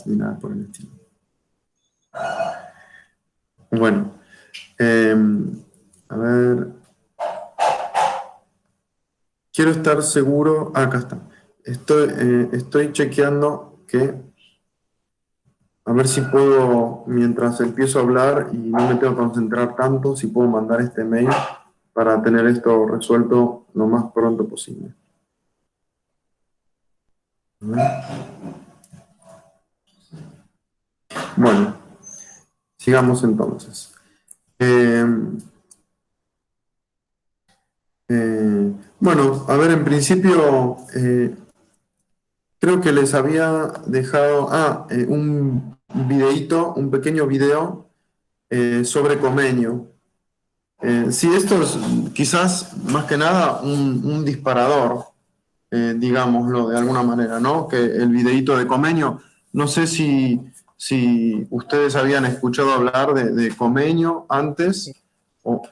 ni nada por el estilo. Bueno, a ver, quiero estar seguro, acá está. Estoy chequeando que, a ver si puedo, mientras empiezo a hablar y no me tengo que concentrar tanto, si puedo mandar este mail para tener esto resuelto lo más pronto posible. A ver. Bueno, sigamos entonces. Bueno, a ver, en principio, creo que les había dejado un videíto, un pequeño video sobre Comenio. Sí, esto es quizás más que nada un disparador, digámoslo de alguna manera, ¿no? Que el videíto de Comenio, no sé si ustedes habían escuchado hablar de Comenio antes,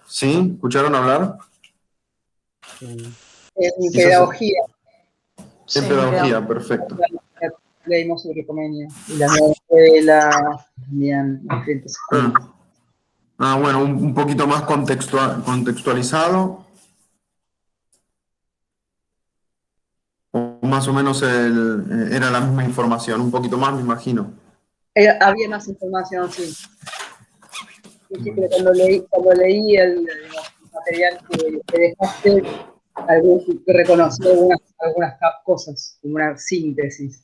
¿sí? ¿Escucharon hablar? En Quizás pedagogía. en Sí, pedagogía, perfecto. Leímos sobre Comenia y la nueva escuela, también diferentes escuelas. Bueno, un poquito más contextualizado, o más o menos era la misma información, un poquito más, me imagino. Había más información, sí. Sí, pero cuando leí el material que dejaste, reconocí algunas cosas, como una síntesis.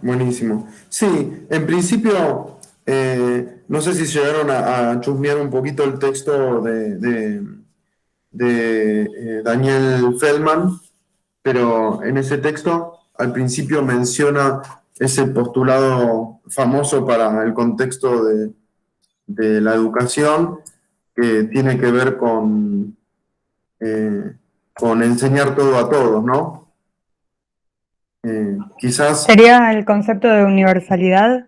Buenísimo. Sí, en principio, no sé si llegaron a chusmear un poquito el texto de Daniel Feldman, pero en ese texto al principio menciona ese postulado famoso para el contexto de la educación, que tiene que ver con enseñar todo a todos, ¿no? Quizás... ¿Sería el concepto de universalidad?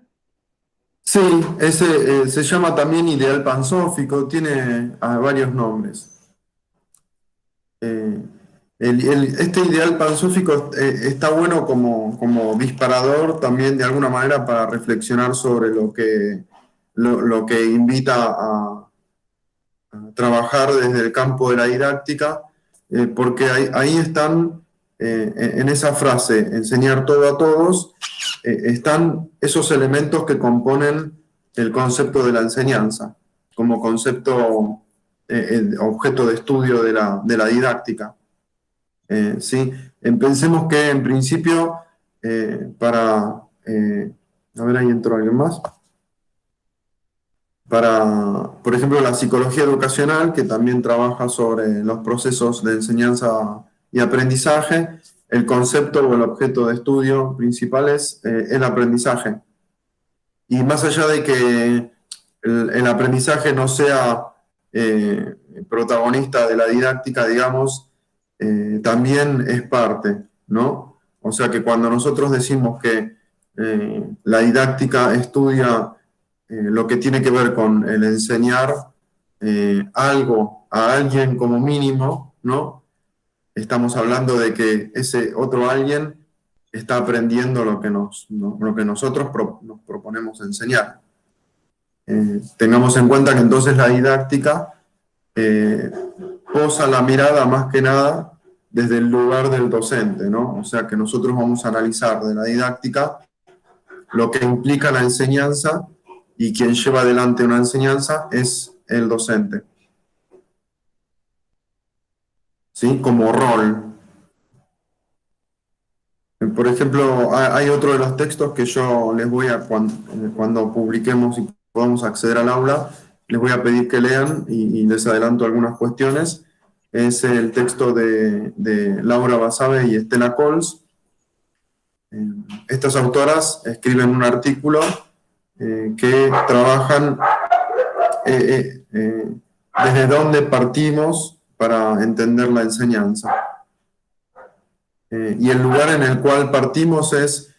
Sí, ese se llama también ideal pansófico, tiene varios nombres. Este ideal pansófico está bueno como disparador también de alguna manera para reflexionar sobre lo que invita a trabajar desde el campo de la didáctica, porque ahí están, en esa frase, enseñar todo a todos, están esos elementos que componen el concepto de la enseñanza, como concepto, objeto de estudio de la didáctica. ¿Sí? Pensemos que en principio, a ver, ahí entró alguien más. Por ejemplo, la psicología educacional, que también trabaja sobre los procesos de enseñanza y aprendizaje, el concepto o el objeto de estudio principal es el aprendizaje. Y más allá de que el aprendizaje no sea protagonista de la didáctica, digamos, también es parte, ¿no? O sea que cuando nosotros decimos que la didáctica estudia lo que tiene que ver con el enseñar algo a alguien como mínimo, ¿no? Estamos hablando de que ese otro alguien está aprendiendo lo que nosotros nos proponemos enseñar. Tengamos en cuenta que entonces la didáctica posa la mirada más que nada desde el lugar del docente, ¿no? O sea que nosotros vamos a analizar de la didáctica lo que implica la enseñanza, y quien lleva adelante una enseñanza es el docente, ¿sí? Como rol. Por ejemplo, hay otro de los textos que yo les voy a, cuando publiquemos y podamos acceder al aula, les voy a pedir que lean y les adelanto algunas cuestiones. Es el texto de Laura Basabe y Estela Cols. Estas autoras escriben un artículo que trabajan desde dónde partimos para entender la enseñanza. Y el lugar en el cual partimos es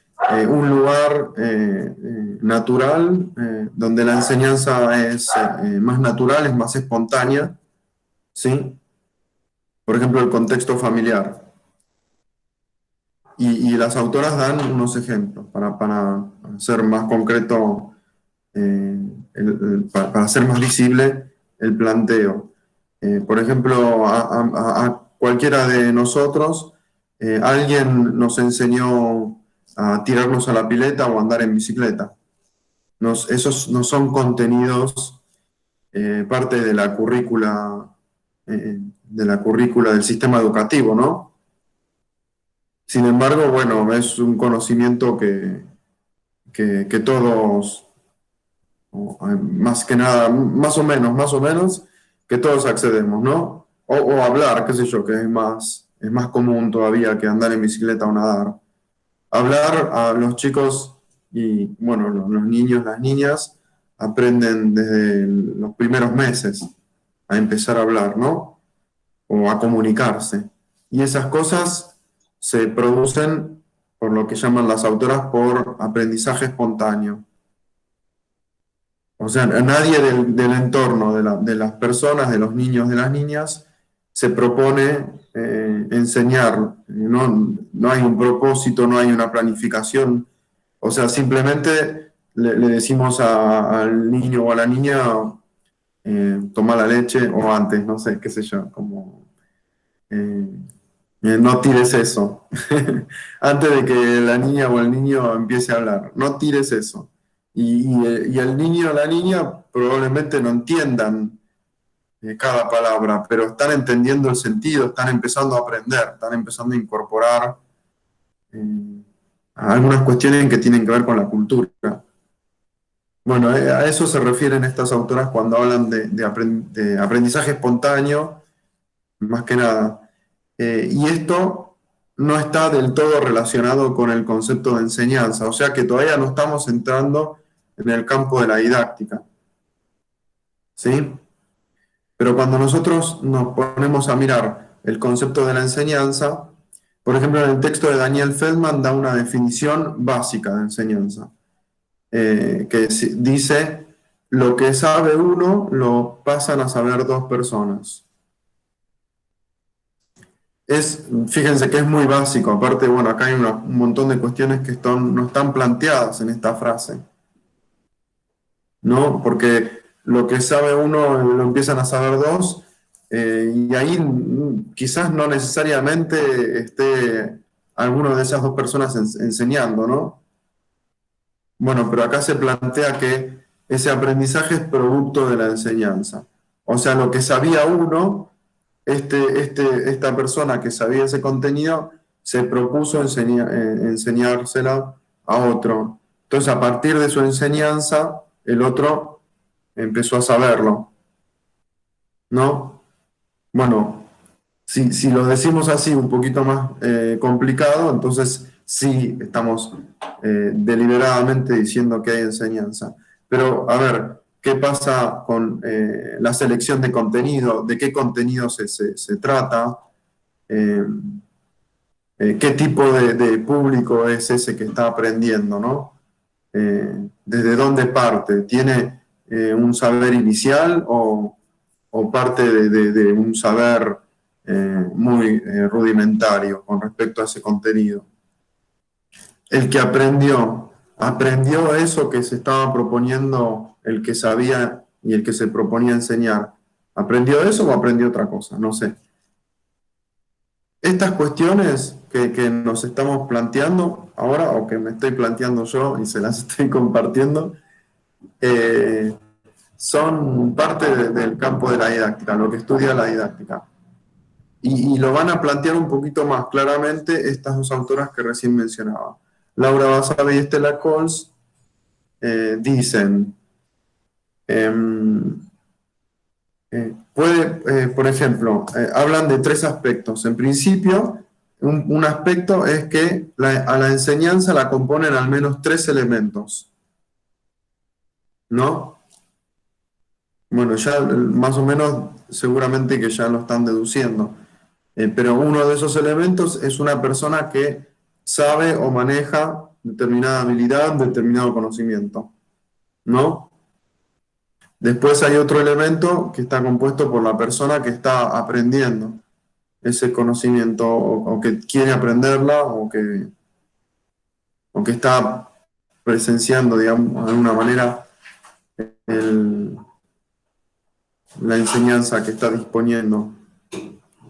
un lugar natural, donde la enseñanza es más natural, es más espontánea, ¿sí? Por ejemplo, el contexto familiar. Y las autoras dan unos ejemplos para ser más concreto, para hacer más visible el planteo. Por ejemplo, a cualquiera de nosotros, alguien nos enseñó a tirarnos a la pileta o a andar en bicicleta. Esos no son contenidos parte de la currícula del sistema educativo, ¿no? Sin embargo, bueno, es un conocimiento que todos, más que nada, más o menos, que todos accedemos, ¿no? O hablar, qué sé yo, que es más común todavía que andar en bicicleta o nadar. Hablar a los chicos y, bueno, los niños, las niñas, aprenden desde los primeros meses a empezar a hablar, ¿no? O a comunicarse. Y esas cosas se producen, por lo que llaman las autoras, por aprendizaje espontáneo. O sea, nadie del entorno, de las personas, de los niños, de las niñas, se propone enseñar. No hay un propósito, no hay una planificación. O sea, simplemente le decimos al niño o a la niña, toma la leche, o antes, no sé, qué sé yo, como eh, no tires eso. Antes de que la niña o el niño empiece a hablar, no tires eso. Y el niño o la niña probablemente no entiendan cada palabra, pero están entendiendo el sentido, están empezando a aprender, están empezando a incorporar algunas cuestiones que tienen que ver con la cultura. Bueno, a eso se refieren estas autoras cuando hablan de aprendizaje espontáneo, más que nada. Y esto no está del todo relacionado con el concepto de enseñanza, o sea que todavía no estamos entrando en el campo de la didáctica. ¿Sí? Pero cuando nosotros nos ponemos a mirar el concepto de la enseñanza, por ejemplo, en el texto de Daniel Feldman da una definición básica de enseñanza, dice, lo que sabe uno lo pasan a saber dos personas. Fíjense que es muy básico, aparte, bueno, acá hay un montón de cuestiones que no están planteadas en esta frase, ¿no? Porque lo que sabe uno lo empiezan a saber dos, y ahí quizás no necesariamente esté alguna de esas dos personas enseñando, ¿no? Bueno, pero acá se plantea que ese aprendizaje es producto de la enseñanza. O sea, lo que sabía uno, esta persona que sabía ese contenido, se propuso enseñársela a otro. Entonces, a partir de su enseñanza, el otro empezó a saberlo, ¿no? Bueno, si lo decimos así un poquito más complicado, entonces sí estamos deliberadamente diciendo que hay enseñanza. Pero, a ver, ¿qué pasa con la selección de contenido? ¿De qué contenido se trata? ¿Qué tipo de público es ese que está aprendiendo, ¿no? ¿Desde dónde parte? ¿Tiene un saber inicial o parte de un saber muy rudimentario con respecto a ese contenido? El que aprendió eso que se estaba proponiendo, el que sabía y el que se proponía enseñar. ¿Aprendió eso o aprendió otra cosa? No sé. Estas cuestiones que nos estamos planteando ahora, o que me estoy planteando yo y se las estoy compartiendo, son parte del campo de la didáctica, lo que estudia la didáctica. Y lo van a plantear un poquito más claramente estas dos autoras que recién mencionaba. Laura Basabe y Estela Coles dicen, por ejemplo, hablan de tres aspectos. En principio, un aspecto es que a la enseñanza la componen al menos tres elementos, ¿no? Bueno, ya más o menos seguramente que ya lo están deduciendo. Pero uno de esos elementos es una persona que sabe o maneja determinada habilidad, determinado conocimiento, ¿no? Después hay otro elemento que está compuesto por la persona que está aprendiendo ese conocimiento o que quiere aprenderla o que está presenciando, digamos, de alguna manera la enseñanza que está disponiendo,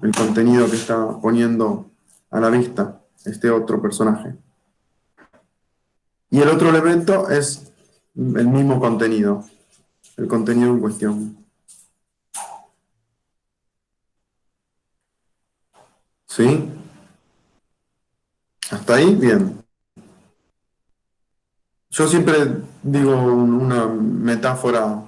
el contenido que está poniendo a la vista este otro personaje. Y el otro elemento es el mismo contenido, el contenido en cuestión. ¿Sí? ¿Hasta ahí? Bien. Yo siempre digo una metáfora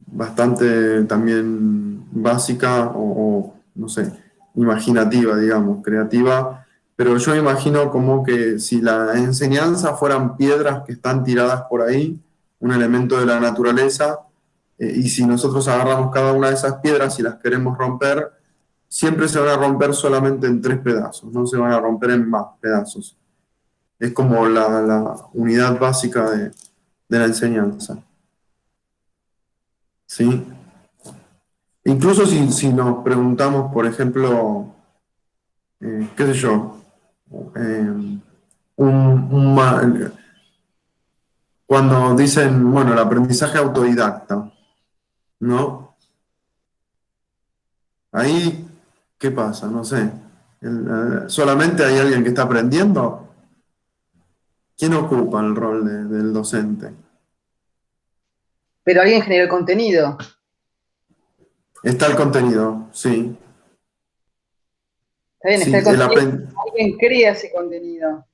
bastante también básica o, no sé, imaginativa, digamos, creativa, pero yo imagino como que si la enseñanza fueran piedras que están tiradas por ahí, un elemento de la naturaleza, y si nosotros agarramos cada una de esas piedras y las queremos romper, siempre se van a romper solamente en 3 pedazos, no se van a romper en más pedazos. Es como la unidad básica de la enseñanza. ¿Sí? Incluso si nos preguntamos, por ejemplo, qué sé yo, eh, cuando dicen, bueno, el aprendizaje autodidacta, ¿no? Ahí, ¿qué pasa? No sé. ¿Solamente hay alguien que está aprendiendo? ¿Quién ocupa el rol del docente? Pero alguien genera el contenido. Está el contenido, sí. Está bien, está Sí, el contenido. Alguien crea ese contenido.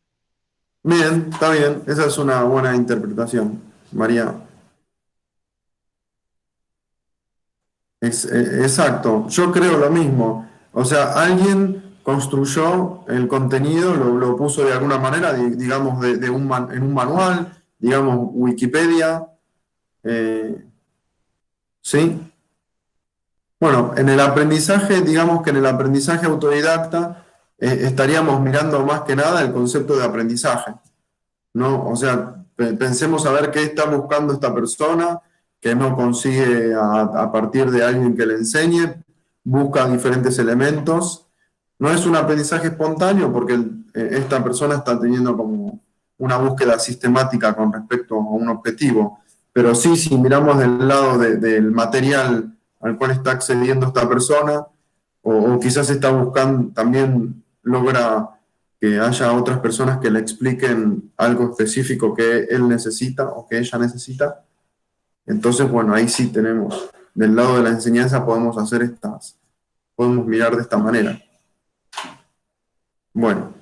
Bien, está bien. Esa es una buena interpretación, María. Exacto, yo creo lo mismo. O sea, alguien construyó el contenido, lo puso de alguna manera, digamos, en un manual, digamos, Wikipedia, eh, ¿sí? Bueno, en el aprendizaje, digamos que en el aprendizaje autodidacta estaríamos mirando más que nada el concepto de aprendizaje, ¿no? O sea, pensemos a ver qué está buscando esta persona, que no consigue a partir de alguien que le enseñe, busca diferentes elementos. No es un aprendizaje espontáneo porque esta persona está teniendo como una búsqueda sistemática con respecto a un objetivo, pero sí, si miramos del lado del material al cual está accediendo esta persona, o quizás está buscando, también logra que haya otras personas que le expliquen algo específico que él necesita o que ella necesita. Entonces, bueno, ahí sí tenemos, del lado de la enseñanza podemos mirar de esta manera. Bueno,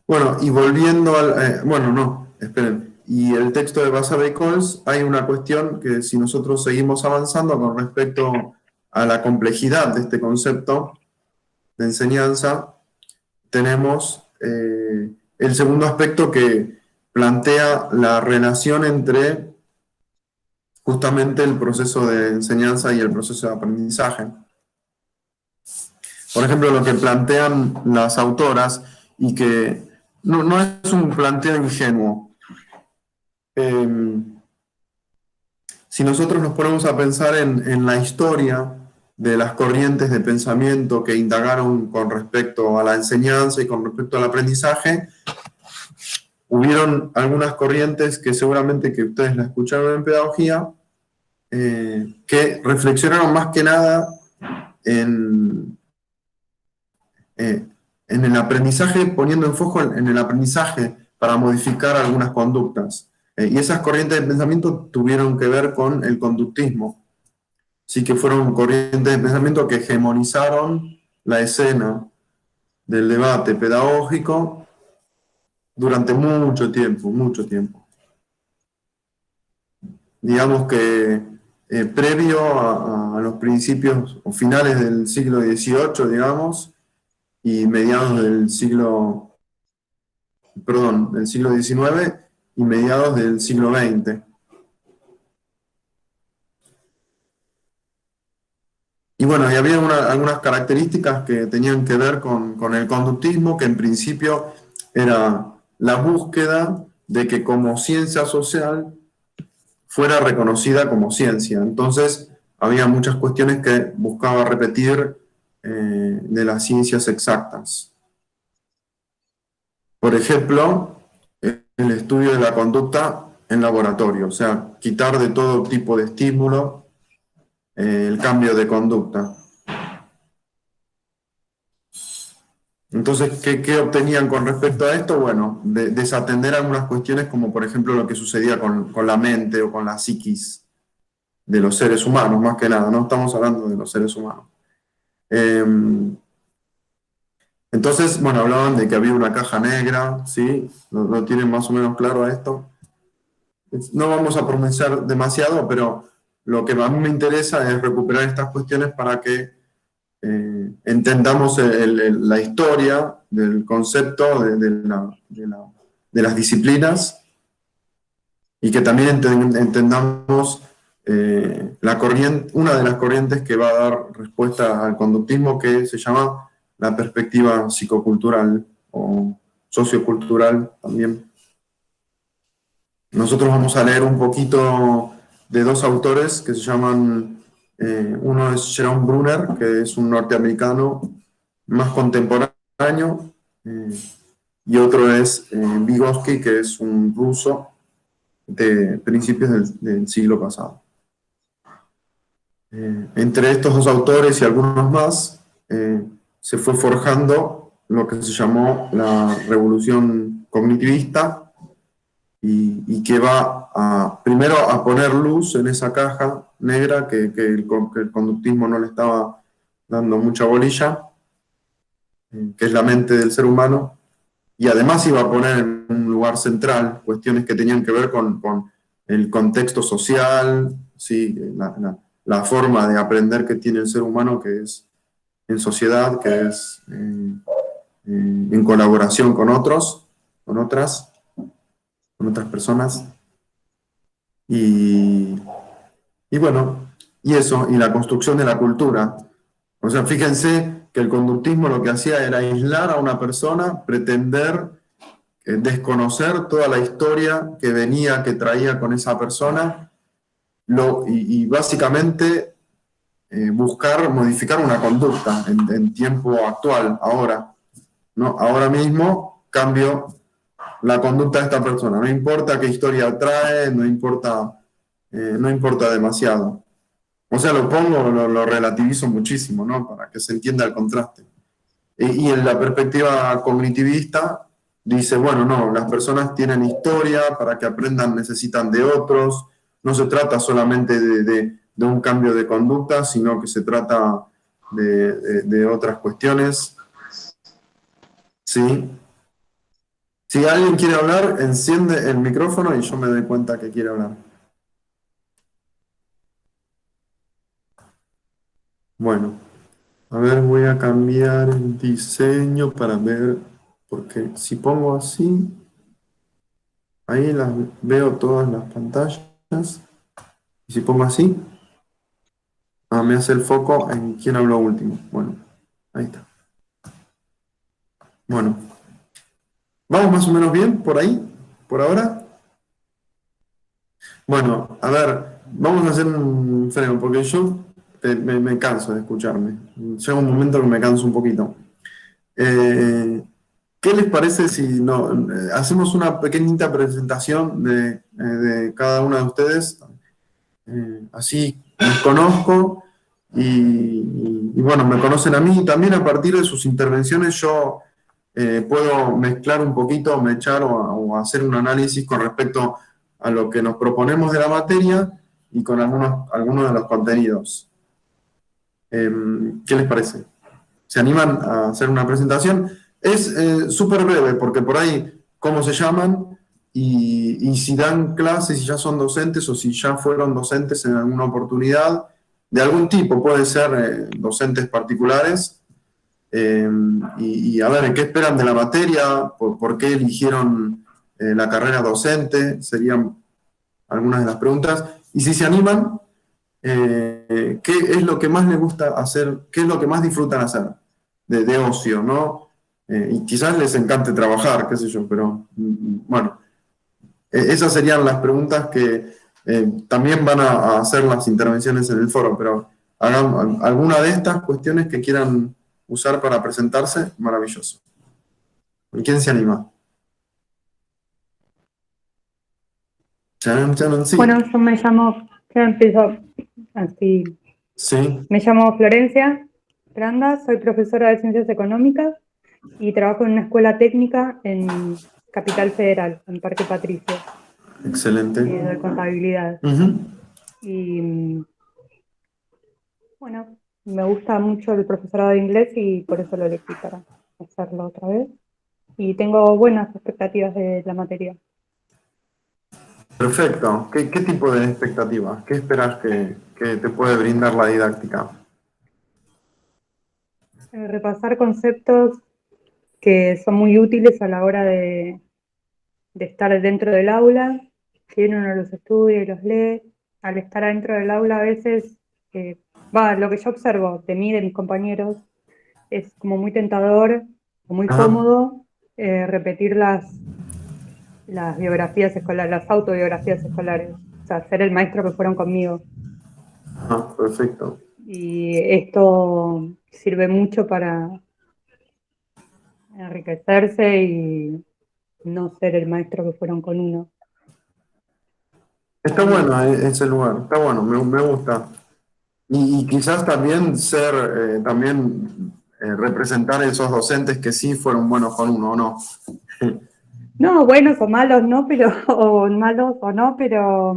bueno, y volviendo bueno, no, esperen. Y el texto de Basabe-Coles, hay una cuestión que si nosotros seguimos avanzando con respecto a la complejidad de este concepto de enseñanza, tenemos el segundo aspecto que plantea la relación entre justamente el proceso de enseñanza y el proceso de aprendizaje. Por ejemplo, lo que plantean las autoras, y que no es un planteo ingenuo. Si nosotros nos ponemos a pensar en la historia de las corrientes de pensamiento que indagaron con respecto a la enseñanza y con respecto al aprendizaje, hubieron algunas corrientes que seguramente que ustedes la escucharon en pedagogía, que reflexionaron más que nada en el aprendizaje, poniendo en foco en el aprendizaje para modificar algunas conductas. Y esas corrientes de pensamiento tuvieron que ver con el conductismo. Sí que fueron corrientes de pensamiento que hegemonizaron la escena del debate pedagógico durante mucho tiempo, mucho tiempo. Digamos que previo a los principios o finales del siglo XVIII, digamos, y mediados del siglo XIX y mediados del siglo XX. Y bueno, y había algunas características que tenían que ver con el conductismo, que en principio era la búsqueda de que como ciencia social fuera reconocida como ciencia. Entonces, había muchas cuestiones que buscaba repetir de las ciencias exactas. Por ejemplo, el estudio de la conducta en laboratorio, o sea, quitar de todo tipo de estímulo el cambio de conducta. Entonces, ¿qué obtenían con respecto a esto? Bueno, desatender algunas cuestiones como por ejemplo lo que sucedía con la mente o con la psiquis de los seres humanos, más que nada, no estamos hablando de los seres humanos. Entonces, bueno, hablaban de que había una caja negra, ¿sí? ¿Lo tienen más o menos claro a esto? No vamos a pronunciar demasiado, pero lo que a mí me interesa es recuperar estas cuestiones para que entendamos la historia del concepto de las disciplinas y que también entendamos una de las corrientes que va a dar respuesta al conductismo, que se llama la perspectiva psicocultural o sociocultural también. Nosotros vamos a leer un poquito de dos autores que se llaman, uno es Jerome Brunner, que es un norteamericano más contemporáneo, y otro es Vygotsky, que es un ruso de principios del siglo pasado. Entre estos dos autores y algunos más, se fue forjando lo que se llamó la revolución cognitivista, y que va primero a poner luz en esa caja negra que el conductismo no le estaba dando mucha bolilla, que es la mente del ser humano, y además iba a poner en un lugar central cuestiones que tenían que ver con el contexto social, ¿sí? La forma de aprender que tiene el ser humano, que es en sociedad, que es en colaboración con otros, con otras personas. Y bueno, y eso, y la construcción de la cultura. O sea, fíjense que el conductismo lo que hacía era aislar a una persona, pretender desconocer toda la historia que venía, que traía con esa persona, y básicamente buscar modificar una conducta en tiempo actual, ahora, ¿no? Ahora mismo cambio la conducta de esta persona, no importa qué historia trae, no importa demasiado. O sea, lo relativizo muchísimo, ¿no? Para que se entienda el contraste. Y en la perspectiva cognitivista dice, bueno, no, las personas tienen historia, para que aprendan necesitan de otros, no se trata solamente de un cambio de conducta, sino que se trata de otras cuestiones. ¿Sí? Si alguien quiere hablar, enciende el micrófono y yo me doy cuenta que quiere hablar. Bueno, a ver, voy a cambiar el diseño para ver, porque si pongo así, ahí las veo todas las pantallas. Y si pongo así, me hace el foco en quién habló último. Bueno, ahí está. Bueno, ¿vamos más o menos bien por ahí, por ahora? Bueno, a ver, vamos a hacer un freno, porque yo me canso de escucharme. Llega un momento que me canso un poquito. ¿Qué les parece si hacemos una pequeñita presentación de cada una de ustedes? Así los conozco y bueno, me conocen a mí. También a partir de sus intervenciones yo puedo mezclar un poquito, mechar o hacer un análisis con respecto a lo que nos proponemos de la materia y con algunos de los contenidos. ¿Qué les parece? ¿Se animan a hacer una presentación? Es súper breve, porque por ahí, cómo se llaman y si dan clases, si ya son docentes o si ya fueron docentes en alguna oportunidad, de algún tipo, puede ser docentes particulares, y a ver, ¿qué esperan de la materia? ¿Por qué eligieron la carrera docente? Serían algunas de las preguntas. Y si se animan, ¿qué es lo que más les gusta hacer? ¿Qué es lo que más disfrutan hacer de ocio, ¿no? Y quizás les encante trabajar, qué sé yo, pero bueno, esas serían las preguntas que también van a hacer las intervenciones en el foro, pero hagan alguna de estas cuestiones que quieran usar para presentarse, maravilloso. ¿Quién se anima? Chanan, chanan, sí. Bueno, yo empiezo así. Sí, Me llamo Florencia Granda, soy profesora de Ciencias Económicas y trabajo en una escuela técnica en Capital Federal, en Parque Patricio, excelente. de contabilidad. Ujú. Y bueno, me gusta mucho el profesorado de inglés y por eso lo elegí para hacerlo otra vez. Y tengo buenas expectativas de la materia. Perfecto. ¿Qué tipo de expectativas? ¿Qué esperas que te puede brindar la didáctica? Repasar conceptos que son muy útiles a la hora de estar dentro del aula, si uno los estudia y los lee, al estar adentro del aula a veces, lo que yo observo de mí, de mis compañeros, es como muy tentador o muy Ajá, cómodo repetir las biografías escolares, las autobiografías escolares, o sea, ser el maestro que fueron conmigo. ajá, perfecto. Y esto sirve mucho para enriquecerse y no ser el maestro que fueron con uno. Está Ahí. bueno ese lugar, está bueno, me gusta. Y quizás también ser, también representar a esos docentes que sí fueron buenos con uno, ¿o no? No, buenos o malos, no, pero, o malos o no, pero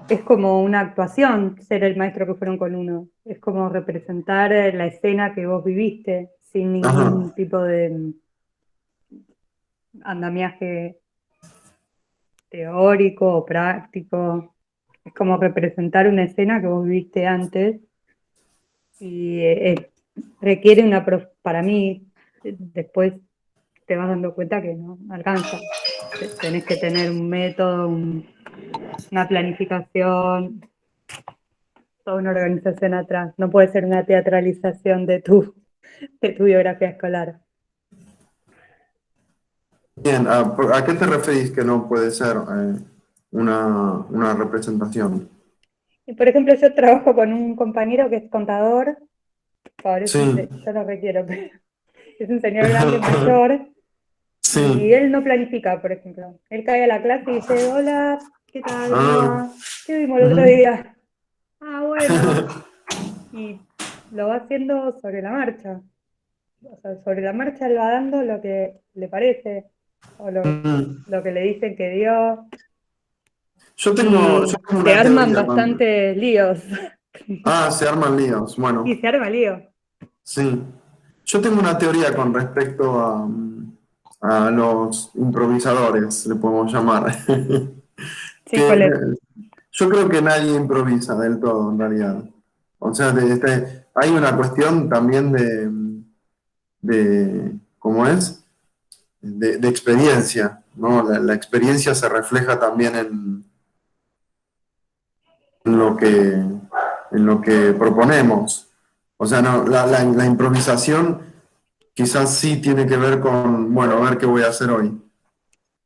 es como una actuación ser el maestro que fueron con uno. Es como representar la escena que vos viviste, sin Ajá. ningún tipo de andamiaje teórico o práctico. Es como representar una escena que vos viviste antes y requiere para mí, después te vas dando cuenta que no alcanza. Tenés que tener un método, una planificación, toda una organización atrás. No puede ser una teatralización de tu biografía escolar. Bien, ¿a qué te referís que no puede ser una representación? Y por ejemplo, yo trabajo con un compañero que es contador, Sí, yo lo requiero, pero es un señor grande, mayor, y sí. él no planifica, por ejemplo. Él cae a la clase y dice, hola, ¿qué tal? ¿Cómo Ah, va? ¿Qué vimos el otro ujú. día? Ah, bueno. Y lo va haciendo sobre la marcha. O sea, sobre la marcha él va dando lo que le parece, o Mm. lo que le dicen que dio, Yo y tengo se una arman teoría con... bastantes líos. Ah, se arman líos. Y Bueno, se arma lío. sí. Yo tengo una teoría con respecto a los improvisadores, le podemos llamar. Sí, Que ¿cuál es? yo creo que nadie improvisa del todo, en realidad. O sea, hay una cuestión también ¿cómo es? De experiencia, ¿no? La experiencia se refleja también en lo que proponemos. O sea, no, la improvisación quizás sí tiene que ver con, bueno, a ver qué voy a hacer hoy.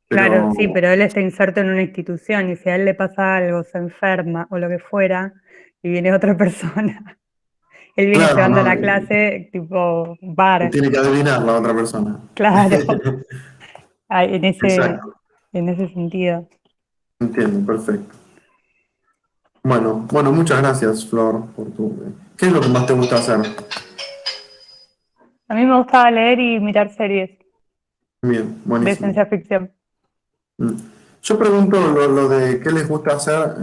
Claro, Pero, sí, pero él está inserto en una institución y si a él le pasa algo, se enferma o lo que fuera, y viene otra persona, él viene claro, llevando la ¿no? clase tipo bar, Tiene que adivinar la otra persona. claro, en Exacto, en ese sentido. entiendo, perfecto. Bueno, muchas gracias, Flor, por ¿Qué es lo que más te gusta hacer? A mí me gustaba leer y mirar series Bien, de buenísimo. ciencia ficción. Mm. Yo pregunto lo de qué les gusta hacer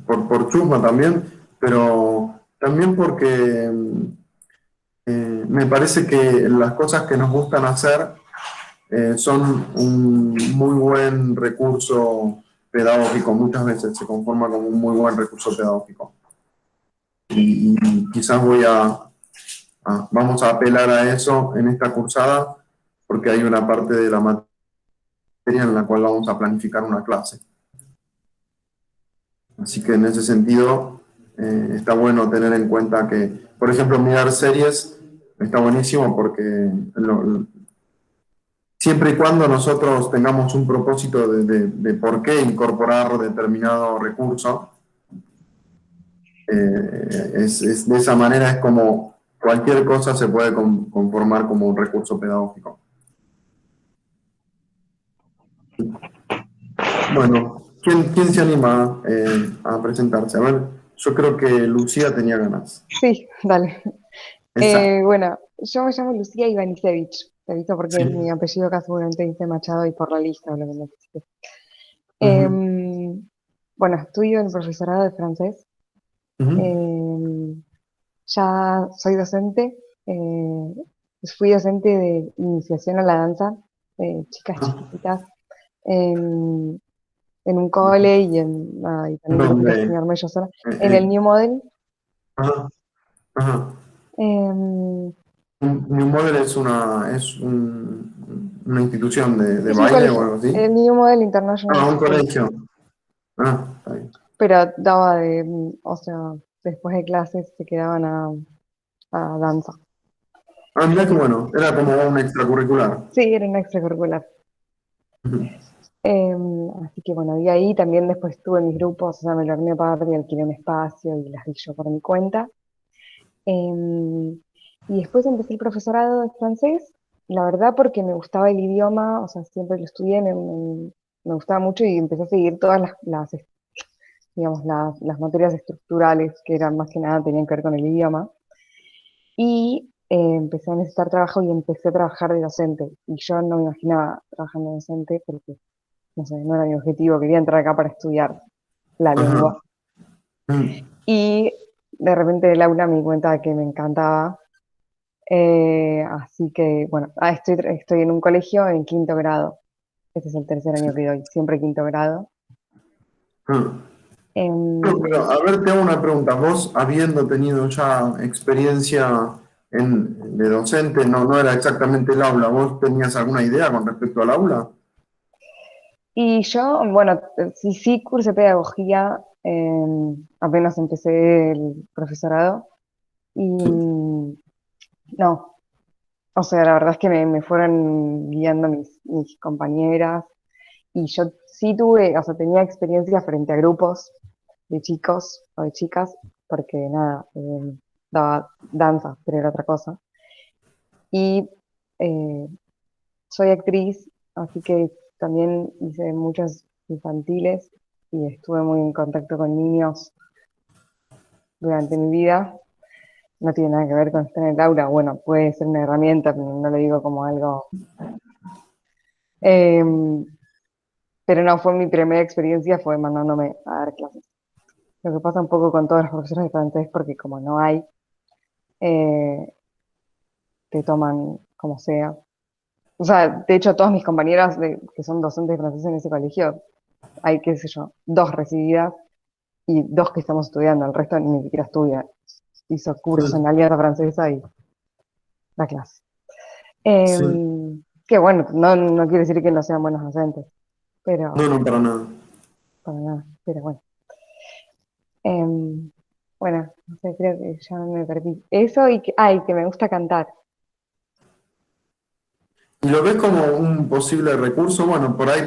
por chusma también, pero también porque me parece que las cosas que nos gustan hacer son un muy buen recurso pedagógico, muchas veces se conforma como un muy buen recurso pedagógico. Y quizás vamos a apelar a eso en esta cursada, porque hay una parte de la materia en la cual vamos a planificar una clase. Así que en ese sentido está bueno tener en cuenta que, por ejemplo, mirar series está buenísimo porque siempre y cuando nosotros tengamos un propósito de por qué incorporar determinado recurso, de esa manera es como cualquier cosa se puede conformar como un recurso pedagógico. Bueno, ¿Quién se anima a presentarse? A ver, yo creo que Lucía tenía ganas. Sí, dale. Esa. Bueno, yo me llamo Lucía Ivanisevich. Te aviso porque mi Sí. apellido acá seguramente dice Machado y por la lista o lo que necesites. Ujú, Bueno, estudio en el profesorado de francés. ujú. Em, Ya soy docente. Fui docente de iniciación a la danza de chicas Ah, chiquititas en, en un cole y también tuve que ¿dónde? enseñarme yo sola. Eh, En el eh, New Model. ajá, ajá. em, New Model una institución de es un baile o colegio, algo así. el New Model International Ah, un School. colegio. Ah, está bien. Pero daba o sea, después de clases se quedaban a danza. Ah, mira qué Así, bueno. Era como un extracurricular. sí, era una extracurricular. Ujú. Así que bueno, y ahí también después tuve mis grupos, o sea, me lo armé aparte y alquilé un espacio y las di yo por mi cuenta. Em, y después empecé el profesorado de francés, la verdad porque me gustaba el idioma, o sea, siempre lo estudié, me gustaba mucho y empecé a seguir todas digamos, las materias estructurales que eran más que nada tenían que ver con el idioma. Y empecé a necesitar trabajo y empecé a trabajar de docente. Y yo no me imaginaba trabajando de docente porque, no sé, no era mi objetivo, quería entrar acá para estudiar la Ajá. lengua. Mm. Y de repente el aula me di cuenta de que me encantaba. Así que, bueno, estoy en un colegio en quinto grado. Este es el tercer año que doy, siempre quinto grado. Ah. No, Em, pero a ver, te hago una pregunta. Vos, habiendo tenido ya experiencia de docente, no era exactamente el aula, ¿vos tenías alguna idea con respecto al aula? y yo, bueno, sí cursé pedagogía, apenas empecé el profesorado. Y no, o sea, la verdad es que me fueron guiando mis compañeras y yo sí tuve, o sea, tenía experiencia frente a grupos de chicos o de chicas, porque nada, daba danza, pero era otra cosa. Y eh, soy actriz, así que también hice muchas infantiles y estuve muy en contacto con niños durante mi vida. No tiene nada que ver con estar en el aula, bueno, puede ser una herramienta, pero no lo digo como algo. Em, pero no, fue mi primera experiencia, fue mandándome a dar clases. Lo que pasa un poco con todos los profesores de francés, porque como no hay, eh, te toman como sea. O sea, de hecho, todas mis compañeras que son docentes de francés en ese colegio, hay, qué sé yo, dos recibidas y dos que estamos estudiando, el resto ni siquiera estudia. Hizo cursos en la Alianza Francesa y da clase. Sí. Que bueno, no quiere decir que no sean buenos docentes, No, pero no, para nada. para nada, pero bueno. Em, bueno, no sé, creo que ya me perdí. Eso y que me gusta cantar. ¿Y lo ves como un posible recurso? Bueno, por ahí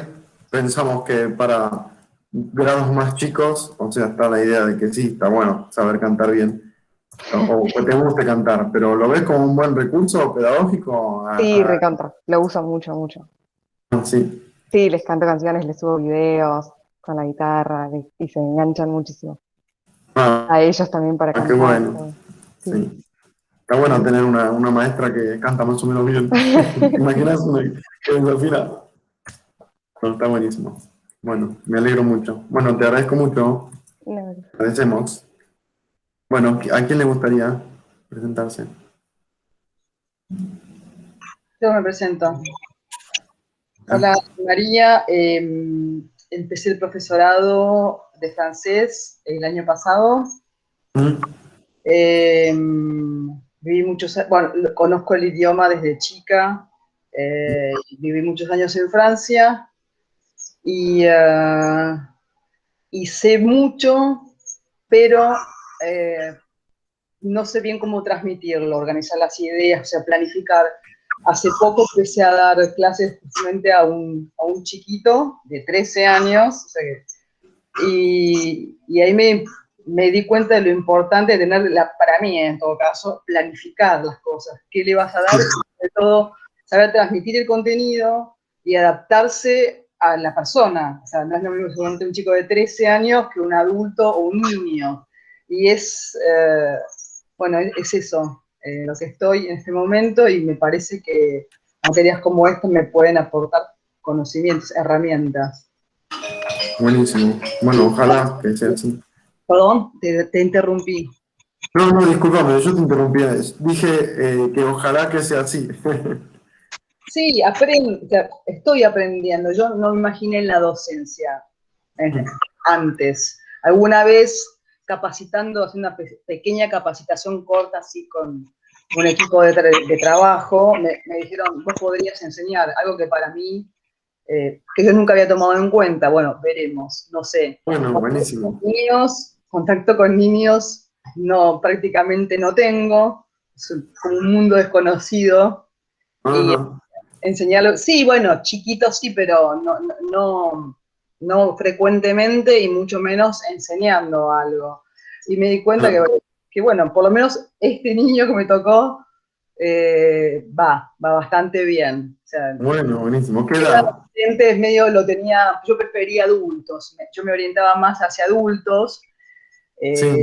pensamos que para grados más chicos, o sea, está la idea de que sí, está bueno saber cantar bien, o que te guste cantar, pero ¿lo ves como un buen recurso pedagógico? Sí, recontra, lo uso mucho, mucho. Sí. Sí, les canto canciones, les subo videos con la guitarra y se enganchan muchísimo. Ah, A ellos también para qué cantar. bueno. Todo. Sí. Sí. Está bueno tener una maestra que canta más o menos bien. ¿Te imaginas una que desafina? No, está buenísimo. Bueno, me alegro mucho. Bueno, te agradezco mucho. No, Agradecemos. Bueno, ¿a quién le gustaría presentarse? Yo me presento. ¿Ah? Hola, María. Empecé el profesorado de francés el año pasado. ¿Mm? Eh, Viví bueno, conozco el idioma desde chica. Viví muchos años en Francia y, y sé mucho, pero no sé bien cómo transmitirlo, organizar las ideas, o sea, planificar. Hace poco empecé a dar clases justamente a un chiquito de 13 años, o sea, y ahí me di cuenta de lo importante de tener, para mí en todo caso, planificar las cosas, qué le vas a dar y sobre todo saber transmitir el contenido y adaptarse a la persona. O sea, no es lo mismo seguramente un chico de 13 años que un adulto o un niño. Y bueno, es eso, lo que estoy en este momento, y me parece que materias como esta me pueden aportar conocimientos, herramientas. Buenísimo. Bueno, ojalá que sea así. Perdón, te interrumpí. No, no, discúlpame, yo te interrumpía. Dije que ojalá que sea así. Sí, o sea, estoy aprendiendo. Yo no me imaginé en la docencia antes. Alguna vez capacitando, haciendo una pequeña capacitación corta así con un equipo de trabajo, me dijeron, vos podrías enseñar algo que para mí, que yo nunca había tomado en cuenta. Bueno, veremos, no sé. Bueno, buenísimo. Contacto con niños, no, prácticamente no tengo. Es como un mundo desconocido. Y Ajá. enseñarlo, sí, bueno, chiquitos sí, pero no frecuentemente y mucho menos enseñando algo. Y me di cuenta Claro. que bueno, por lo menos este niño que me tocó va bastante bien. O sea, Bueno, buenísimo. ¿Qué era edad? adolescente, es medio lo tenía, yo prefería adultos, yo me orientaba más hacia adultos, Sí,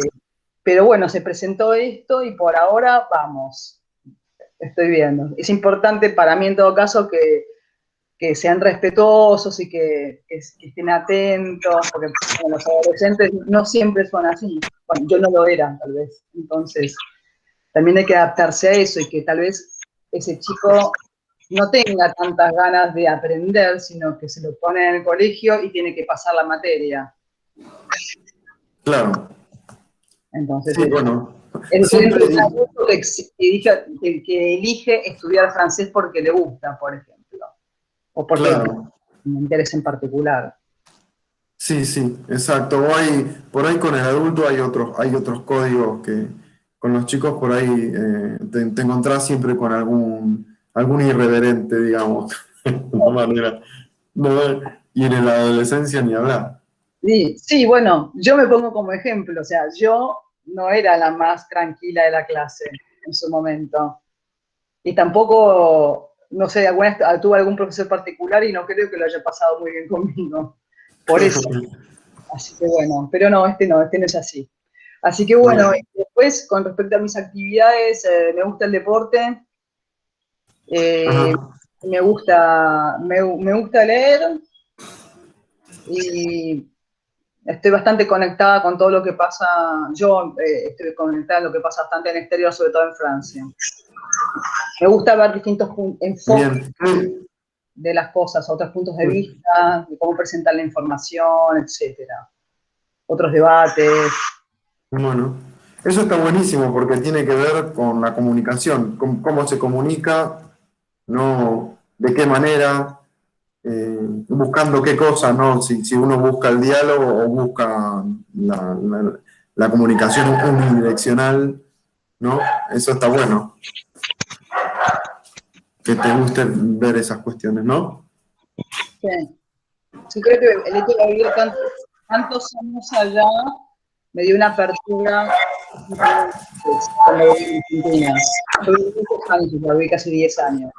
pero bueno, se presentó esto y por ahora vamos, estoy viendo. Es importante para mí en todo caso que sean respetuosos y que estén atentos, porque bueno, los adolescentes no siempre son así. Bueno, yo no lo era, tal vez. Entonces, también hay que adaptarse a eso y que tal vez ese chico no tenga tantas ganas de aprender, sino que se lo pone en el colegio y tiene que pasar la materia. claro. Entonces, Sí, bueno. es diferente Siempre, de un adulto que elige estudiar francés porque le gusta, por ejemplo, o porque tiene claro. un interés en particular. Sí, sí, exacto. O por ahí con el adulto hay otros códigos que con los chicos por ahí te encontrás siempre con algún irreverente, digamos, de una manera. No, y en la adolescencia ni hablar. Sí, sí, bueno, yo me pongo como ejemplo, o sea, yo no era la más tranquila de la clase en su momento. Y tampoco, no sé, alguna vez tuve algún profesor particular y no creo que lo haya pasado muy bien conmigo. Por eso, así que bueno, pero no, este no es así. Así que bueno, Bien. y después con respecto a mis actividades, me gusta el deporte, eh, Ajá. me gusta leer y estoy bastante conectada con todo lo que pasa, yo estoy conectada en lo que pasa bastante en el exterior, sobre todo en Francia. Me gusta ver distintos enfoques Bien. de las cosas, otros puntos de vista, de cómo presentar la información, etcétera. Otros debates. Bueno, eso está buenísimo porque tiene que ver con la comunicación, con cómo se comunica, no de qué manera, buscando qué cosa, ¿no? Si uno busca el diálogo o busca la comunicación unidireccional, ¿no? Eso está bueno, que te guste ver esas cuestiones, ¿no? Sí. Sí, creo que el hecho de vivir tantos años allá me dio una apertura cuando viví en Argentina. Yo viví muchos años, yo viví casi 10 años.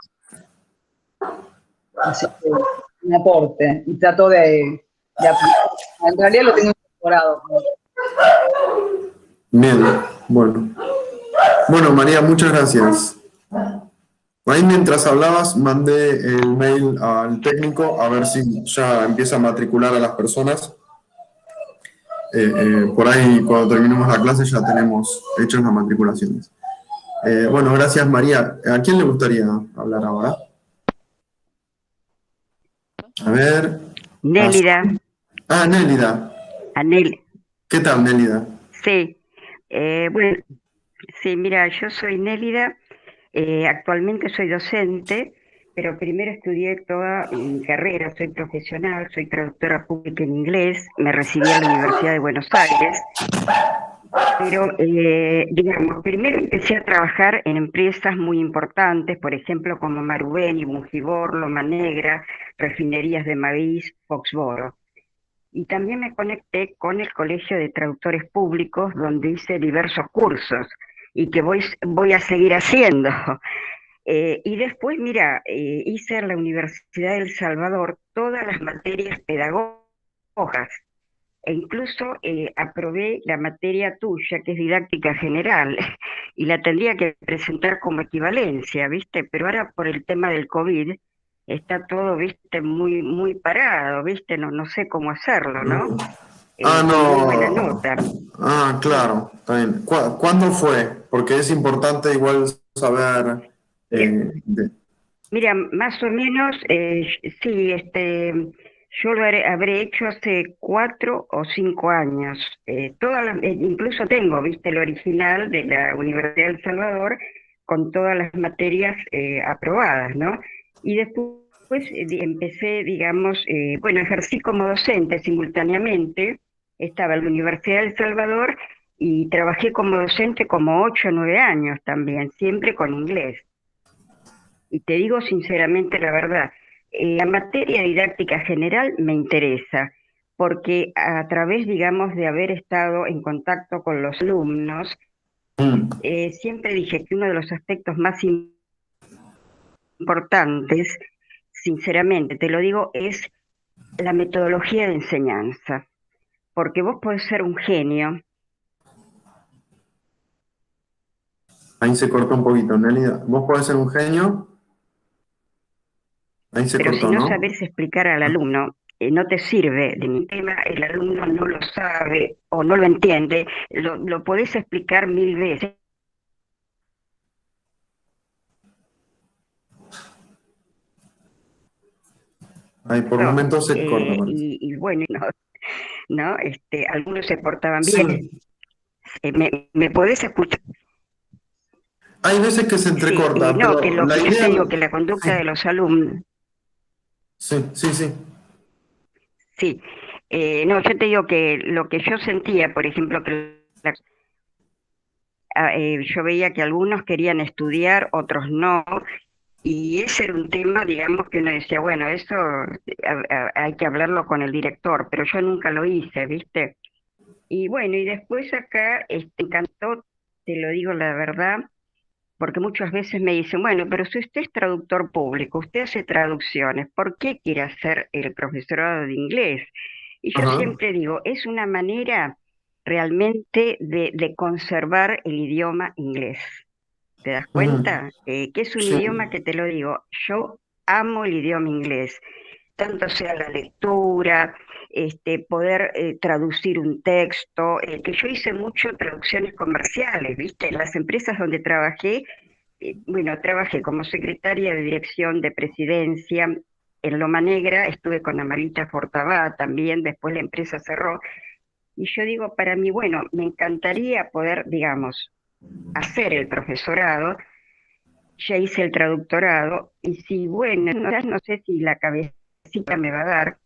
Así que un aporte. Y trato de aplicar. En realidad lo tengo incorporado. Bien, bueno. Bueno, María, muchas gracias. Ahí mientras hablabas, mandé el mail al técnico a ver si ya empieza a matricular a las personas. Por ahí, cuando terminemos la clase, ya tenemos hechas las matriculaciones. Bueno, gracias, María. ¿A quién le gustaría hablar ahora? A ver. Nélida, Nélida. Anel, ¿Qué tal, Nélida? sí. Bueno, sí, mira, yo soy Nélida, actualmente soy docente, pero primero estudié toda mi carrera, soy profesional, soy traductora pública en inglés, me recibí en la Universidad de Buenos Aires, pero digamos, primero empecé a trabajar en empresas muy importantes, por ejemplo, como Marubeni, Bungibor, Loma Negra, Refinerías de Maíz, Foxboro. Y también me conecté con el Colegio de Traductores Públicos, donde hice diversos cursos y que voy a seguir haciendo. Y después, mira, hice en la Universidad de El Salvador todas las materias pedagógicas e incluso aprobé la materia tuya, que es didáctica general, y la tendría que presentar como equivalencia, ¿viste? Pero ahora por el tema del COVID está todo, ¿viste? Muy, muy parado, ¿viste? No, no sé cómo hacerlo, ¿no? Con muy buena No. nota. Claro, está bien. ¿Cuándo fue? Porque es importante igual saber. Mira, eh, de- Mira, más o menos, sí, yo habré hecho hace 4 o 5 años. Incluso tengo, viste, el original de la Universidad de El Salvador con todas las materias aprobadas, ¿no? Y después empecé, digamos, bueno, ejercí como docente simultáneamente. Estaba en la Universidad de El Salvador y trabajé como docente como 8 o 9 años también, siempre con inglés. Y te digo sinceramente la verdad, la materia didáctica general me interesa, porque a través, digamos, de haber estado en contacto con los alumnos, mm, siempre dije que uno de los aspectos más importantes, sinceramente, te lo digo, es la metodología de enseñanza, porque vos podés ser un genio, ahí se cortó un poquito, Nelly. Vos podés ser un genio. Ahí se pero si cortó, no ¿no? sabes explicar al alumno, no te sirve de mi tema, el alumno no lo sabe o no lo entiende, lo podés explicar 1000 veces. Ahí por momentos se corta, parece. Y bueno, ¿no? Algunos se portaban bien. Sí. ¿Me podés escuchar? Hay veces que se Sí, entrecorta, no, que pero lo la que yo te idea. digo, que la conducta de Sí, los alumnos, sí, sí, sí. sí, no, yo te digo que lo que yo sentía, por ejemplo, yo veía que algunos querían estudiar, otros no, y ese era un tema, digamos, que uno decía, bueno, eso hay que hablarlo con el director, pero yo nunca lo hice, ¿viste? Y bueno, y después acá, encantó, te lo digo la verdad, porque muchas veces me dicen, bueno, pero si usted es traductor público, usted hace traducciones, ¿por qué quiere hacer el profesorado de inglés? Y yo Ajá. siempre digo, es una manera realmente de conservar el idioma inglés. ¿Te das Ujú. cuenta? Que es un Sí. idioma que te lo digo, yo amo el idioma inglés, tanto sea la lectura, poder traducir un texto, que yo hice mucho traducciones comerciales, ¿viste? En las empresas donde trabajé, bueno, trabajé como secretaria de dirección de presidencia en Loma Negra, estuve con Amarita Fortabá también, después la empresa cerró, y yo digo, para mí, bueno, me encantaría poder, digamos, hacer el profesorado, ya hice el traductorado, y si, bueno, no sé si la cabecita me va a dar,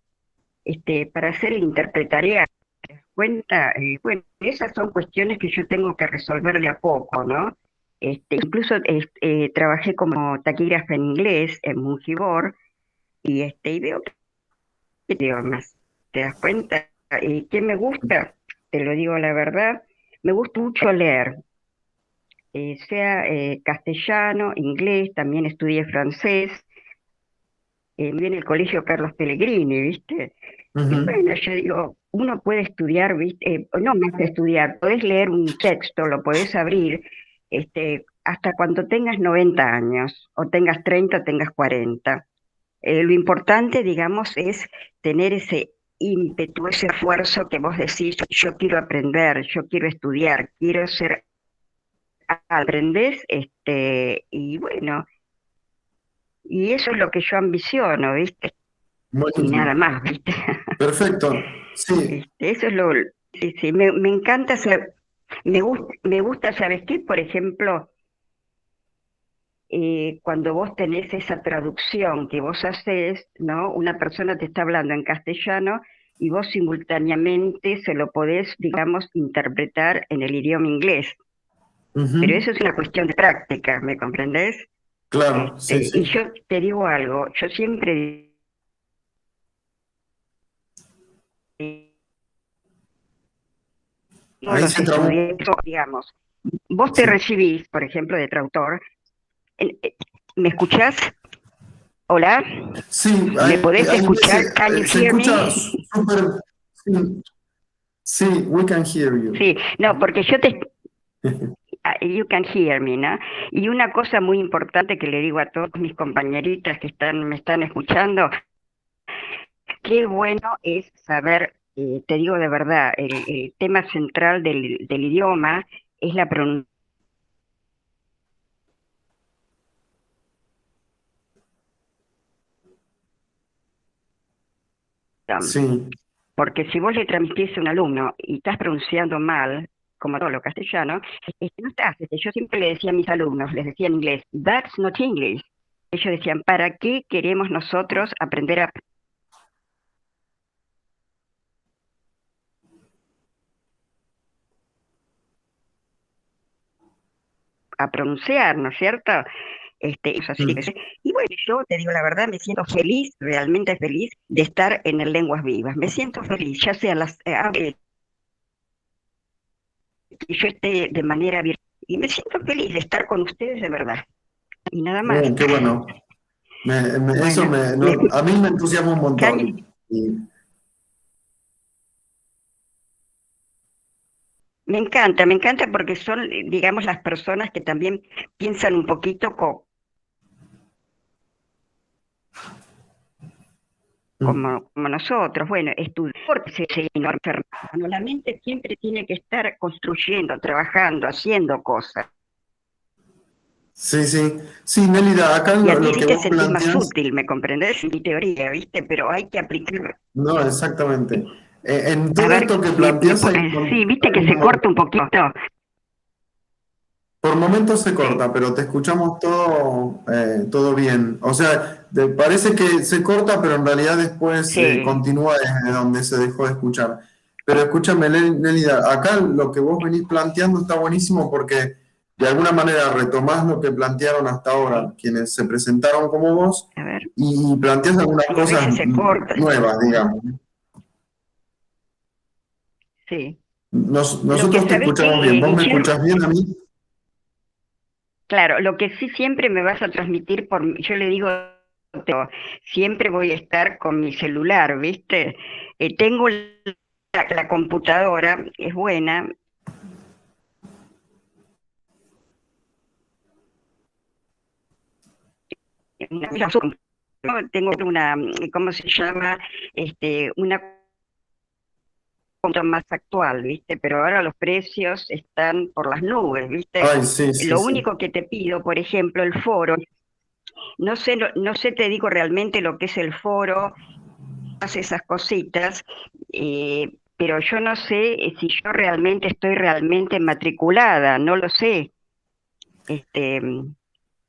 para hacer el interpretariado. Cuenta, bueno, esas son cuestiones que yo tengo que resolver de a poco, ¿no? Incluso trabajé como taquígrafa en inglés en Mungibor y veo que idiomas, ¿te das cuenta? ¿Qué me gusta? Te lo digo la verdad, me gusta mucho leer, sea castellano, inglés, también estudié francés, en el colegio Carlos Pellegrini, ¿viste? Y Ujú. bueno, yo digo, uno puede estudiar, ¿viste? No más que estudiar, podés leer un texto, lo podés abrir, hasta cuando tengas 90 años, o tengas 30 o tengas 40. Lo importante, digamos, es tener ese ímpetu, ese esfuerzo que vos decís, yo quiero aprender, yo quiero estudiar, quiero ser, aprendés, y bueno, y eso es lo que yo ambiciono, ¿viste? Y Buenísimo. nada más, ¿viste? Perfecto. Sí. Eso es sí, sí, me encanta me gusta, ¿sabes qué? Por ejemplo, cuando vos tenés esa traducción que vos haces, ¿no? Una persona te está hablando en castellano y vos simultáneamente se lo podés, digamos, interpretar en el idioma inglés. Pero Ujú. eso es una cuestión de práctica, ¿me comprendés? Claro, sí, Y sí. yo te digo algo, yo siempre digo Ahí los se trabó. estudiantes, digamos, vos te Sí. recibís, por ejemplo, de traductor, ¿Me escuchás? Hola, Sí, ¿me podés hay escuchar? veces, Can you se hear me? escucha súper... Sí, sí, we can hear you. Sí, no, porque yo te... You can hear me, ¿no? Y una cosa muy importante que le digo a todos mis compañeritas que me están escuchando, qué bueno es saber, te digo de verdad, el tema central del idioma es la pronunciación. Sí, Porque si vos le transmitís a un alumno y estás pronunciando mal, como todo lo castellano, no estás. Yo siempre le decía a mis alumnos, les decía en inglés, that's not English. Ellos decían, ¿para qué queremos nosotros aprender a pronunciar, ¿no es cierto? Es así. mm, Y bueno, yo te digo la verdad, me siento feliz, realmente feliz, de estar en el Lenguas Vivas. Me siento feliz, ya sea que yo esté de manera virtual. Y me siento feliz de estar con ustedes de verdad. Y nada más. qué bueno. Eso Bueno, me a mí me entusiasma un escuchan. montón. Me encanta porque son, digamos, las personas que también piensan un poquito Mm. como nosotros. Bueno, estudiar, porque no enferma. No, la mente siempre tiene que estar construyendo, trabajando, haciendo cosas. Sí, sí. Sí, Nélida, acá Y a ti lo sí que te vos sentís más planteás, útil, ¿me comprendés? Mi teoría, ¿viste? Pero hay que aplicarlo. no, exactamente. En A todo ver, esto que planteás sí, viste que hay se corta un poquito. por momentos se Sí, corta, pero te escuchamos todo bien. O sea, parece que se corta, pero en realidad después sí, continúa desde donde se dejó de escuchar. Pero escúchame, Nélida, acá lo que vos venís planteando está buenísimo porque de alguna manera retomás lo que plantearon hasta sí. ahora quienes se presentaron como vos A ver, y planteás algunas sí, a cosas veces se corta. nuevas, digamos. Sí. Lo que Nosotros te sabés que, escuchamos bien. ¿Vos me Guillermo, escuchás bien a mí? claro, lo que sí siempre me vas a transmitir yo le digo, siempre voy a estar con mi celular, ¿viste? Tengo la computadora, es buena, tengo una, ¿cómo se llama? Una compra más actual, ¿viste? Pero ahora los precios están por las nubes, ¿viste? Ay, sí, sí, Lo sí. único que te pido, por ejemplo, el foro, no sé, no sé, te digo realmente lo que es el foro, todas esas cositas, pero yo no sé si yo realmente estoy realmente matriculada, no lo sé. Este,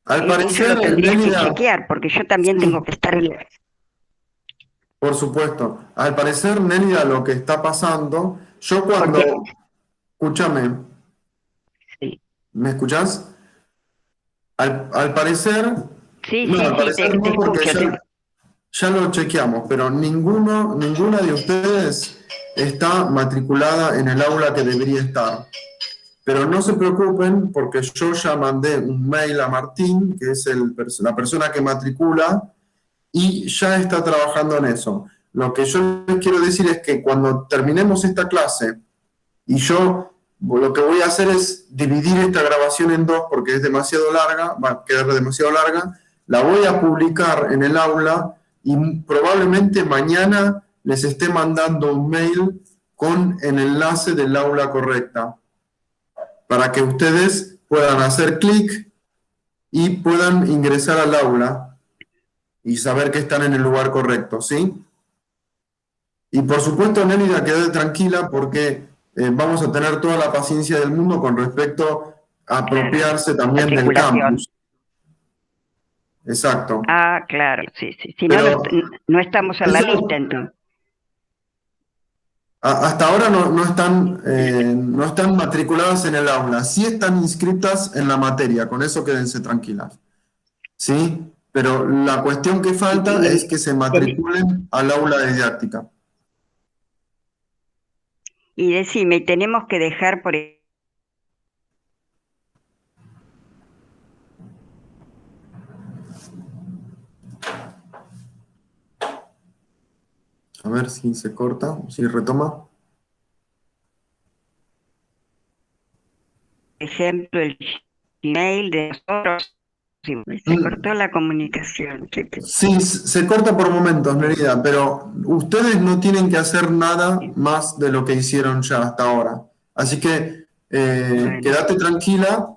Al eso parecer, lo tendrías que Nélida, chequear, porque yo también tengo sí, que estar en... por supuesto. Al parecer, Nélida, lo que está pasando, yo Porque, cuando, escúchame, sí, ¿me escuchás? Al parecer, sí, no, sí, al sí, parecer te no, porque escucho. ya lo chequeamos, pero ninguna de ustedes está matriculada en el aula que debería estar. Pero no se preocupen porque yo ya mandé un mail a Martín, que es la persona que matricula, y ya está trabajando en eso. Lo que yo les quiero decir es que cuando terminemos esta clase, y yo lo que voy a hacer es dividir esta grabación en dos porque es demasiado larga, va a quedar demasiado larga, la voy a publicar en el aula y probablemente mañana les esté mandando un mail con el enlace del aula correcta para que ustedes puedan hacer clic y puedan ingresar al aula y saber que están en el lugar correcto, ¿sí? Y por supuesto, Nélida, quede tranquila porque vamos a tener toda la paciencia del mundo con respecto a Claro, apropiarse también del matriculación. campus. Exacto. Ah, claro, sí, sí. Si no, Pero no estamos en la lista, eso entonces. hasta ahora no están matriculadas en el aula, sí están inscritas en la materia, con eso quédense tranquilas. ¿Sí? Pero la cuestión que Y, falta es que se matriculen al aula de didáctica. y decime, tenemos que dejar por A ver si se corta, si retoma. Ejemplo, el Gmail de nosotros. Sí, se cortó la comunicación. Sí, se corta por momentos, Nerida, pero ustedes no tienen que hacer nada más de lo que hicieron ya hasta ahora. Así que Bueno, quédate tranquila,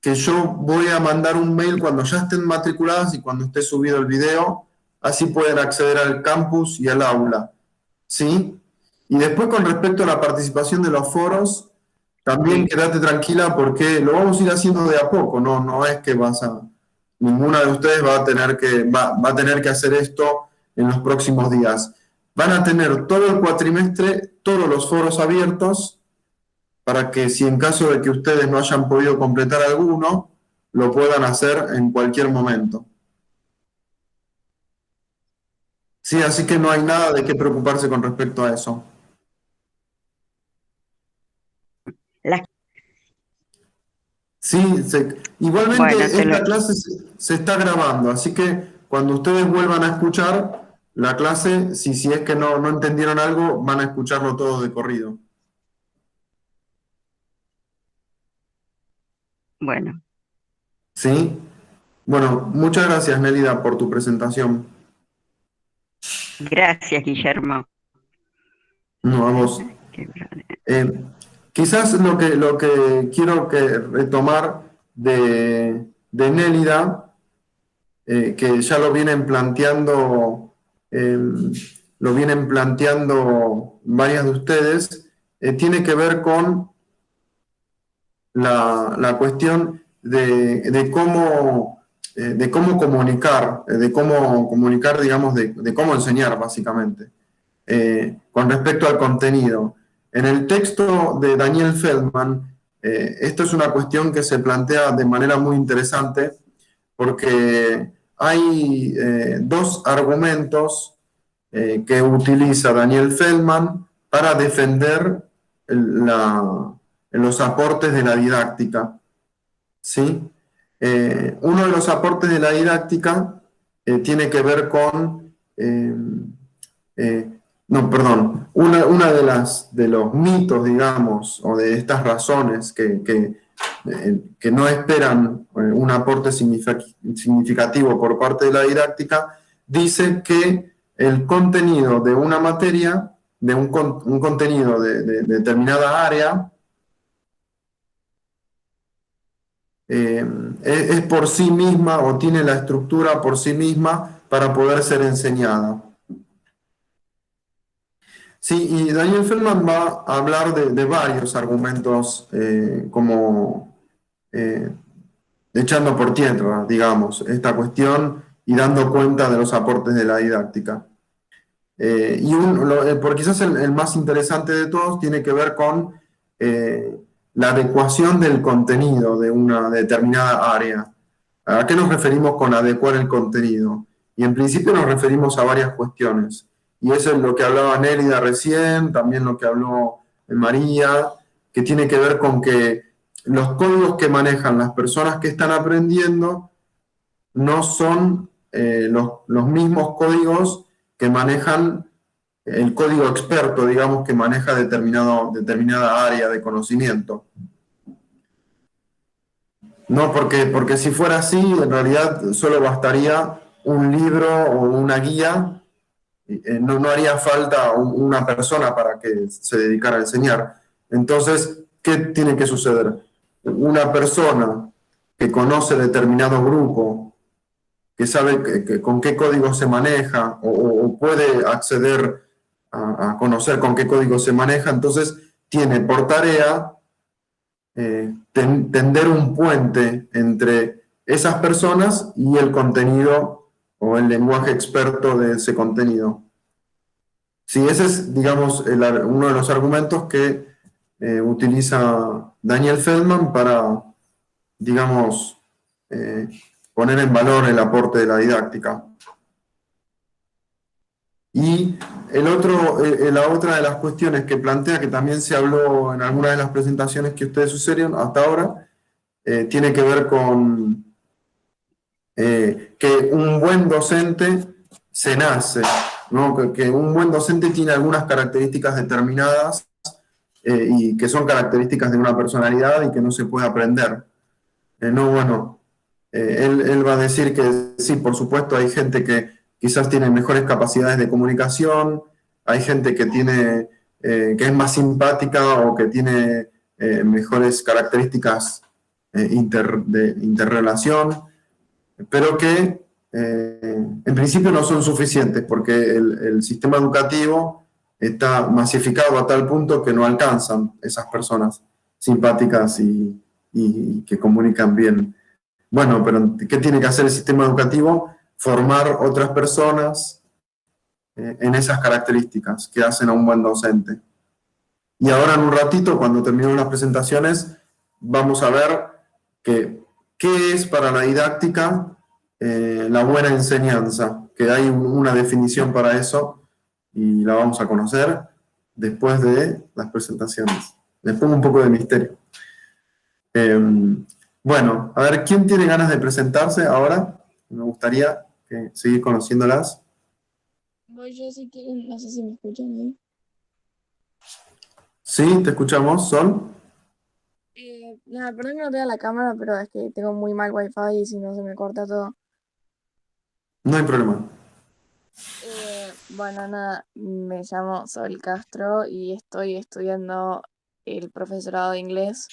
que yo voy a mandar un mail cuando ya estén matriculadas y cuando esté subido el video, así pueden acceder al campus y al aula, ¿sí? Y después con respecto a la participación de los foros, también sí. quédate tranquila porque lo vamos a ir haciendo de a poco, no es que ninguna de ustedes va a tener que hacer esto en los próximos días. Van a tener todo el cuatrimestre, todos los foros abiertos, para que si en caso de que ustedes no hayan podido completar alguno, lo puedan hacer en cualquier momento. Sí, así que no hay nada de qué preocuparse con respecto a eso. Las- Sí, igualmente bueno, esta clase se está grabando, así que cuando ustedes vuelvan a escuchar la clase, si es que no entendieron algo, van a escucharlo todo de corrido. bueno, ¿Sí? Bueno, muchas gracias, Nélida, por tu presentación. gracias, Guillermo. No, a vos. Qué bueno. Eh, Quizás lo que quiero retomar de Nélida, que ya eh, lo vienen planteando varias de ustedes, tiene que ver con la cuestión de cómo comunicar, digamos, de cómo enseñar, básicamente, con respecto al contenido. En el texto de Daniel Feldman, esto es una cuestión que se plantea de manera muy interesante, porque hay dos argumentos que utiliza Daniel Feldman para defender los aportes de la didáctica. ¿Sí? Uno de los aportes de la didáctica tiene que ver con, no, perdón, una de los mitos, digamos, o de estas razones que no esperan un aporte significativo por parte de la didáctica, dice que el contenido de una materia, de un contenido de determinada área, es por sí misma o tiene la estructura por sí misma para poder ser enseñada. Sí, y Daniel Feldman va a hablar de varios argumentos como echando por tierra, digamos, esta cuestión y dando cuenta de los aportes de la didáctica. Por quizás el más interesante de todos tiene que ver con la adecuación del contenido de una determinada área. ¿A qué nos referimos con adecuar el contenido? Y en principio nos referimos a varias cuestiones. Y eso es lo que hablaba Nélida recién, también lo que habló María, que tiene que ver con que los códigos que manejan las personas que están aprendiendo no son los mismos códigos que manejan el código experto, digamos, que maneja determinada área de conocimiento. No, porque si fuera así, en realidad solo bastaría un libro o una guía, no haría falta una persona para que se dedicara a enseñar. Entonces, ¿qué tiene que suceder? Una persona que conoce determinado grupo, que sabe con qué código se maneja o puede acceder a conocer con qué código se maneja, entonces tiene por tarea tender un puente entre esas personas y el contenido o el lenguaje experto de ese contenido. Sí, ese es, digamos, uno de los argumentos que utiliza Daniel Feldman para, digamos, poner en valor el aporte de la didáctica. Y la otra de las cuestiones que plantea, que también se habló en alguna de las presentaciones que ustedes sucedieron hasta ahora, tiene que ver con que un buen docente se nace, ¿no? Que un buen docente tiene algunas características determinadas y que son características de una personalidad y que no se puede aprender. No, bueno, él va a decir que sí, por supuesto, hay gente que quizás tiene mejores capacidades de comunicación, hay gente que tiene, que es más simpática o que tiene mejores características de interrelación, pero que en principio no son suficientes porque el sistema educativo está masificado a tal punto que no alcanzan esas personas simpáticas y que comunican bien. Bueno, pero ¿qué tiene que hacer el sistema educativo? Formar otras personas en esas características que hacen a un buen docente. Y ahora en un ratito, cuando terminemos las presentaciones, vamos a ver qué es para la didáctica la buena enseñanza, que hay una definición para eso y la vamos a conocer después de las presentaciones. Les pongo un poco de misterio. Bueno, a ver, ¿quién tiene ganas de presentarse ahora? Me gustaría seguir conociéndolas. Voy yo si quieren, no sé si me escuchan ahí. Sí, te escuchamos, Sol. Nada, perdón que no tenga la cámara, pero es que tengo muy mal wifi y si no se me corta todo. No hay problema. Bueno, nada, me llamo Sol Castro y estoy estudiando el profesorado de inglés.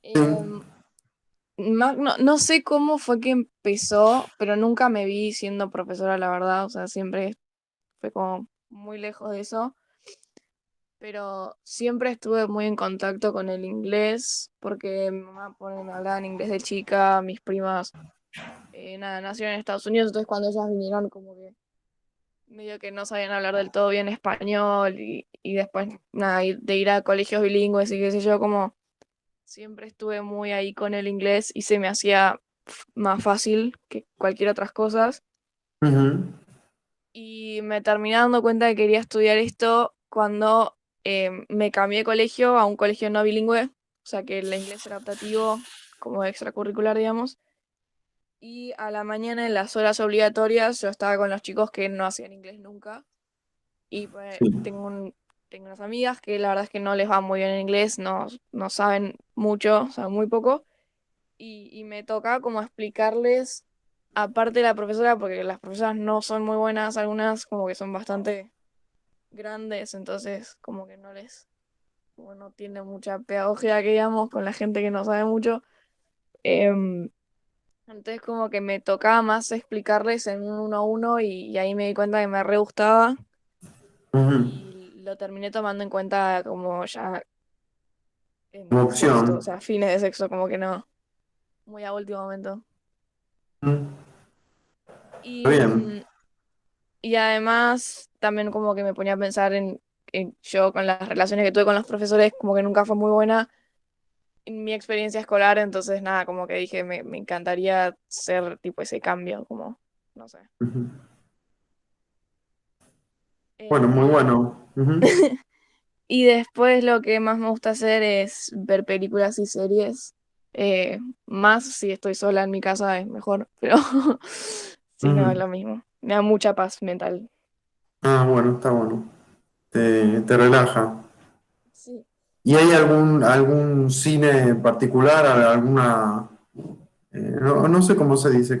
Sí. No sé cómo fue que empezó, pero nunca me vi siendo profesora, la verdad, o sea, siempre fue como muy lejos de eso. Pero siempre estuve muy en contacto con el inglés, porque mi mamá me hablaba en inglés de chica, mis primas nada, nacieron en Estados Unidos, entonces cuando ellas vinieron como que medio que no sabían hablar del todo bien español y después nada, de ir a colegios bilingües y qué sé yo, como siempre estuve muy ahí con el inglés y se me hacía más fácil que cualquier otras cosas. Ujú. Y me terminé dando cuenta que quería estudiar esto cuando me cambié de colegio a un colegio no bilingüe, o sea que el inglés era optativo como extracurricular, digamos. Y a la mañana en las horas obligatorias yo estaba con los chicos que no hacían inglés nunca. Y pues Sí. tengo unas amigas que la verdad es que no les va muy bien en inglés, no saben mucho, saben muy poco. Y me toca como explicarles, aparte de la profesora, porque las profesoras no son muy buenas, algunas como que son bastante grandes, entonces como que como no tiene mucha pedagogía que digamos con la gente que no sabe mucho. Em, entonces como que me tocaba más explicarles en un uno a uno y ahí me di cuenta que me re gustaba Ujú. y lo terminé tomando en cuenta como ya Como en sexto, o opción. sea, fines de sexto, como que no, muy a último momento. Ujú. Está Y, bien. y además también como que me ponía a pensar en yo con las relaciones que tuve con los profesores, como que nunca fue muy buena en mi experiencia escolar, entonces nada, como que dije, me encantaría ser tipo ese cambio, como, no sé. Ujú. Bueno, muy Em, bueno. Ujú. y después lo que más me gusta hacer es ver películas y series. Más si estoy sola en mi casa es mejor, pero si no es Ujú. lo mismo. Me da mucha paz mental. Ah, bueno, está bueno. Te relaja. Sí. ¿Y hay algún cine en particular, alguna, no sé cómo se dice,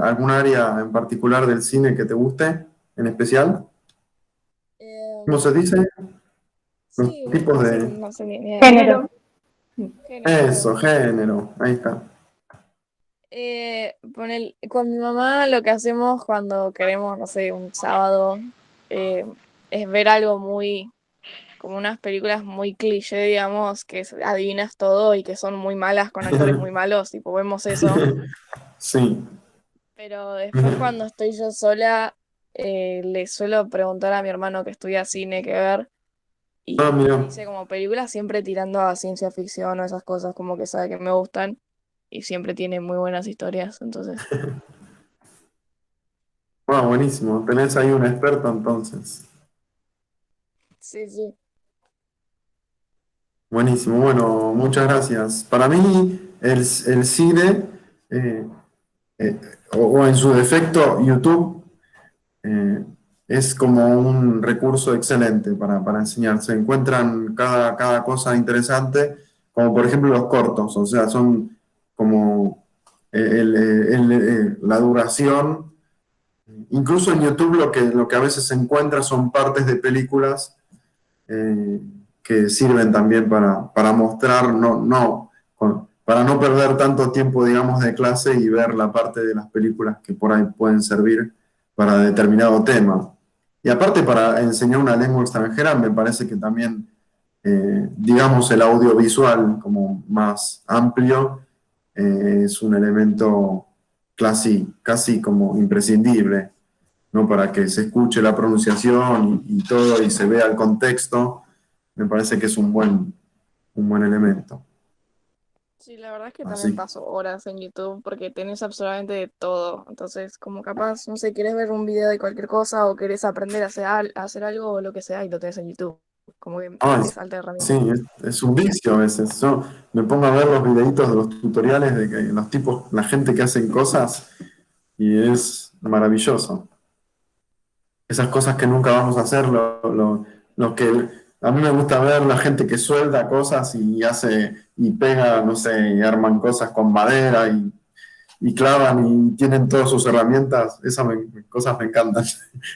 algún área en particular del cine que te guste, en especial? ¿Cómo se Em, dice? Los sí, tipos no sé, de... no sé ni idea. Género. Género, ahí va. Eso, género, ahí está. Con mi mamá lo que hacemos cuando queremos, no sé, un sábado, eh, es ver algo muy, como unas películas muy cliché, digamos, que adivinas todo y que son muy malas con actores muy malos, tipo, vemos eso. Sí. Pero después cuando estoy yo sola, le suelo preguntar a mi hermano que estudia cine qué ver Ah, y me mira. dice como películas siempre tirando a ciencia ficción o esas cosas como que sabe que me gustan y siempre tiene muy buenas historias, entonces, Ah, buenísimo. Tenés ahí un experto entonces. sí, sí. Buenísimo. Bueno, muchas gracias. Para mí, el cine, eh, o en su defecto, YouTube, eh, es como un recurso excelente para enseñar. Se encuentran cada cosa interesante, como por ejemplo los cortos, o sea, son como la duración. Incluso en YouTube lo que a veces se encuentra son partes de películas eh, que sirven también para mostrar, para no perder tanto tiempo, digamos, de clase y ver la parte de las películas que por ahí pueden servir para determinado tema. Y aparte para enseñar una lengua extranjera, me parece que también, digamos, el audiovisual como más amplio es un elemento casi como imprescindible, ¿no? Para que se escuche la pronunciación y todo y se vea el contexto, me parece que es un buen elemento. Sí, la verdad es que también Así, paso horas en YouTube porque tenés absolutamente de todo. Entonces, como capaz, no sé, querés ver un video de cualquier cosa o querés aprender a a hacer algo o lo que sea y lo tenés en YouTube. Como que no ah, te falta sí, herramientas. es un vicio a veces. Yo me pongo a ver los videitos de los tutoriales de que los tipos, la gente que hacen cosas y es maravilloso. Esas cosas que nunca vamos a hacer, lo que a mí me gusta ver la gente que suelda cosas y hace y pega, no sé, y arman cosas con madera y clavan y tienen todas sus herramientas, cosas me encantan.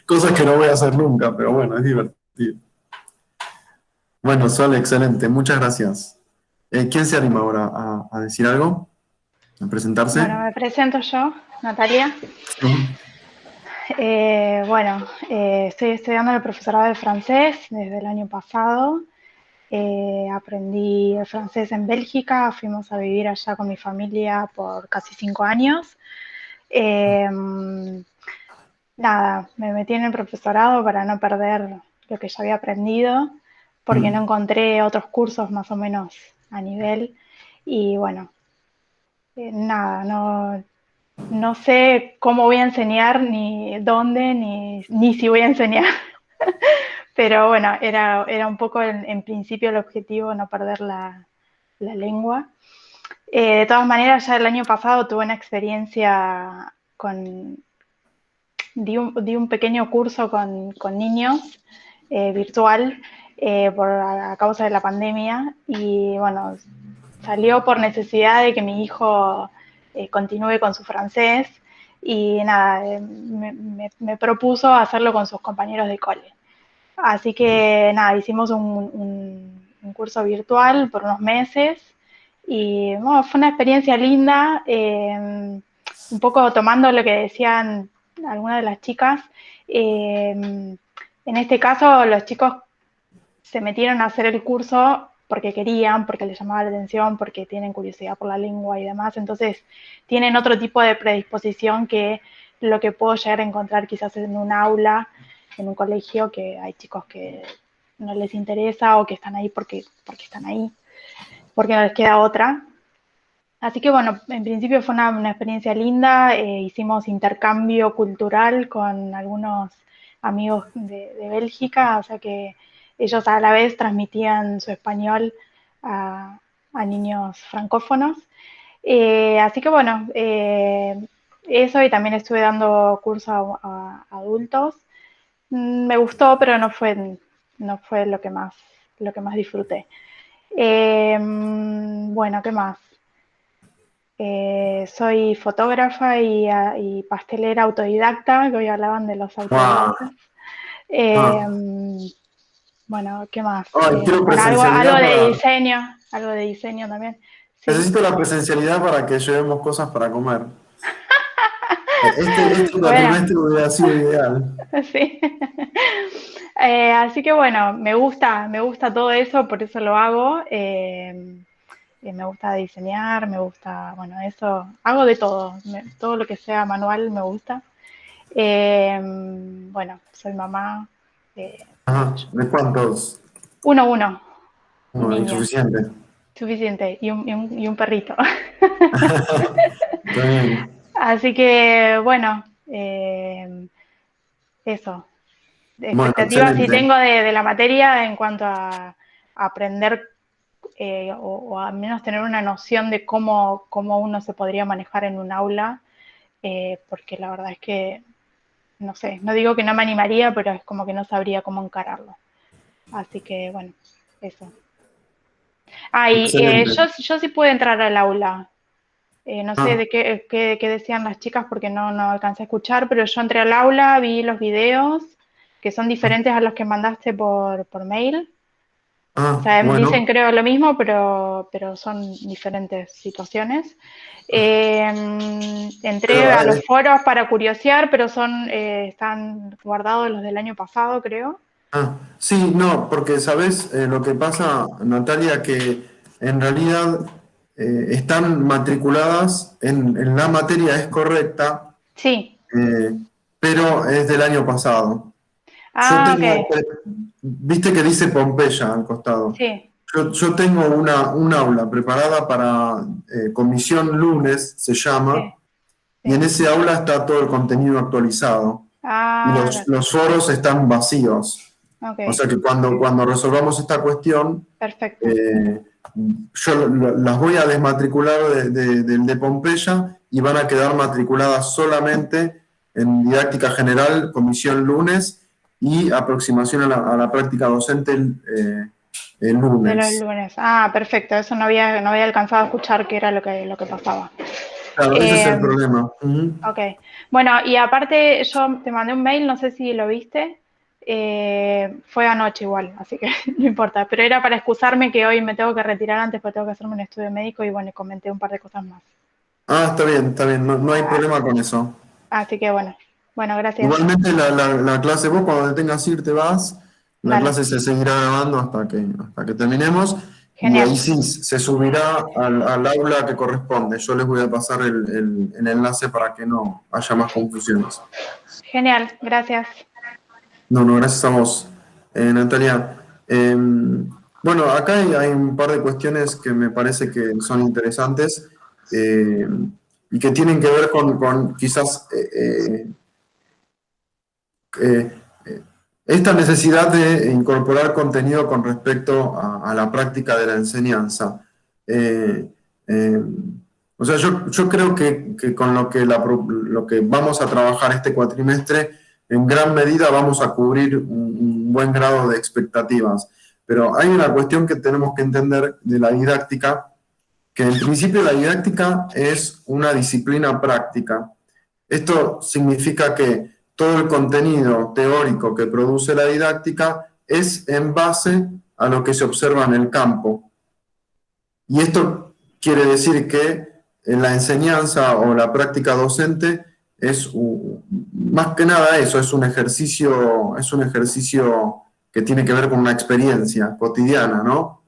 Cosas que no voy a hacer nunca, pero bueno, es divertido. Bueno, Sol, excelente, muchas gracias. ¿Quién se anima ahora a decir algo? ¿A presentarse? Bueno, me presento yo, Natalia. Sí. Estoy estudiando el profesorado de francés desde el año pasado. Aprendí el francés en Bélgica, fuimos a vivir allá con mi familia por casi 5 años. Eh, Me metí en el profesorado para no perder lo que ya había aprendido, porque no Mm. encontré otros cursos más o menos a nivel. Y bueno, no sé cómo voy a enseñar, ni dónde, ni si voy a enseñar. Pero bueno, era un poco en principio el objetivo, no perder la lengua. De todas maneras, ya el año pasado tuve una experiencia di un pequeño curso con niños virtual a causa de la pandemia y bueno, salió por necesidad de que mi hijo continúe con su francés y nada, me propuso hacerlo con sus compañeros de cole. Así que nada, hicimos un curso virtual por unos meses y bueno, fue una experiencia linda, un poco tomando lo que decían algunas de las chicas. En este caso, los chicos se metieron a hacer el curso porque querían, porque les llamaba la atención, porque tienen curiosidad por la lengua y demás. Entonces, tienen otro tipo de predisposición que lo que puedo llegar a encontrar quizás en un aula, en un colegio, que hay chicos que no les interesa o que están ahí porque están ahí, porque no les queda otra. Así que bueno, en principio fue una experiencia linda, hicimos intercambio cultural con algunos amigos de Bélgica, o sea que ellos a la vez transmitían su español a niños francófonos. Así que bueno, eso y también estuve dando curso a adultos. Me gustó, pero no fue lo que más disfruté. Bueno, ¿qué más? Soy fotógrafa y pastelera autodidacta, que hoy hablaban de los ¡Guau! autodidactas. Eh, Ah, bueno, ¿qué más? ay, quiero Bueno, presencialidad algo de diseño también. Sí. necesito la presencialidad para que llevemos cosas para comer. Este Bueno, cuatrimestre hubiera sido ideal. sí. Así que bueno, me gusta todo eso, por eso lo hago. Me gusta diseñar, me gusta, bueno, eso, hago de todo, todo lo que sea manual me gusta. Bueno, soy mamá, Ajá. ¿De cuántos? uno, un No, niño, insuficiente. suficiente, y un perrito. Está bien. Así que, bueno, eso. Bueno, Expectativas sí excelente. tengo de la materia en cuanto a aprender o al menos tener una noción de cómo uno se podría manejar en un aula, porque la verdad es que no sé, no digo que no me animaría, pero es como que no sabría cómo encararlo. Así que, bueno, eso. Y Excelente. yo sí puedo entrar al aula. No sé Ah, de qué decían las chicas porque no alcancé a escuchar, pero yo entré al aula, vi los videos que son diferentes a los que mandaste por mail. O sea, dicen bueno. creo lo mismo, pero son diferentes situaciones. Entré Pero, a los foros para curiosear, pero están guardados los del año pasado, creo. sí, no, porque sabes lo que pasa, Natalia, que en realidad están matriculadas en la materia es correcta, Sí. eh, pero es del año pasado. Yo Ah, tengo, ok. viste que dice Pompeya al costado. Sí, Yo tengo un aula preparada para Comisión Lunes, se llama, sí, y en sí. ese aula está todo el contenido actualizado y Ah, los foros están vacíos. O ok. sea que cuando resolvamos esta cuestión, Perfecto. eh, yo las voy a desmatricular del de Pompeya y van a quedar matriculadas solamente en didáctica general, comisión lunes y aproximación a la práctica docente el De los lunes. lunes. Ah, perfecto. Eso no había alcanzado a escuchar qué era lo que pasaba. Claro, ese es el Eh, problema. Ujú. ok. Bueno, y aparte yo te mandé un mail, no sé si lo viste. Fue anoche igual, así que no importa. Pero era para excusarme que hoy me tengo que retirar antes porque tengo que hacerme un estudio médico y bueno, comenté un par de cosas más. Está bien, no hay problema con eso. Así que bueno. Bueno, gracias. Igualmente la clase, vos cuando te tengas que ir te vas, la Dale. clase se seguirá grabando hasta que terminemos y ahí Genial. sí se subirá al aula que corresponde. Yo les voy a pasar el enlace para que no haya más confusiones. Genial. Gracias. No, gracias a vos, Natalia. Bueno, acá hay un par de cuestiones que me parece que son interesantes y que tienen que ver con quizás eh, esta necesidad de incorporar contenido con respecto a la práctica de la enseñanza. Eh, eh, o sea, yo creo que con lo que vamos a trabajar este cuatrimestre, en gran medida vamos a cubrir un buen grado de expectativas. Pero hay una cuestión que tenemos que entender de la didáctica, que en principio la didáctica es una disciplina práctica. Esto significa que todo el contenido teórico que produce la didáctica es en base a lo que se observa en el campo. Y esto quiere decir que en la enseñanza o la práctica docente es más que nada eso, es un ejercicio que tiene que ver con una experiencia cotidiana, ¿no?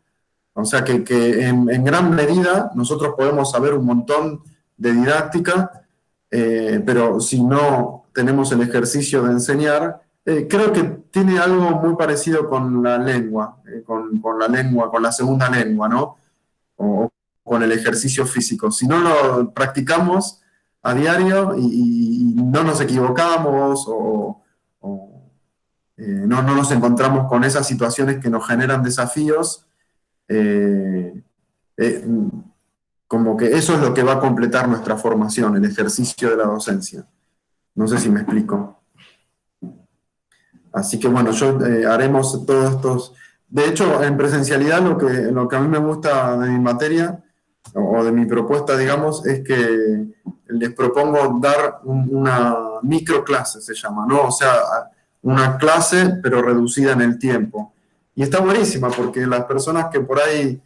O sea que en gran medida nosotros podemos saber un montón de didáctica, pero si no tenemos el ejercicio de enseñar, creo que tiene algo muy parecido con la lengua, con la lengua, con la segunda lengua, ¿no? O con el ejercicio físico. Si no lo practicamos a diario y no nos equivocamos no nos encontramos con esas situaciones que nos generan desafíos, eh, eh, como que eso es lo que va a completar nuestra formación, el ejercicio de la docencia. No sé si me explico. Así que bueno, haremos todos estos... De hecho, en presencialidad lo que a mí me gusta de mi materia o de mi propuesta, digamos, es que les propongo dar una microclase, se llama, ¿no? O sea, una clase pero reducida en el tiempo. Y está buenísima porque las personas que por ahí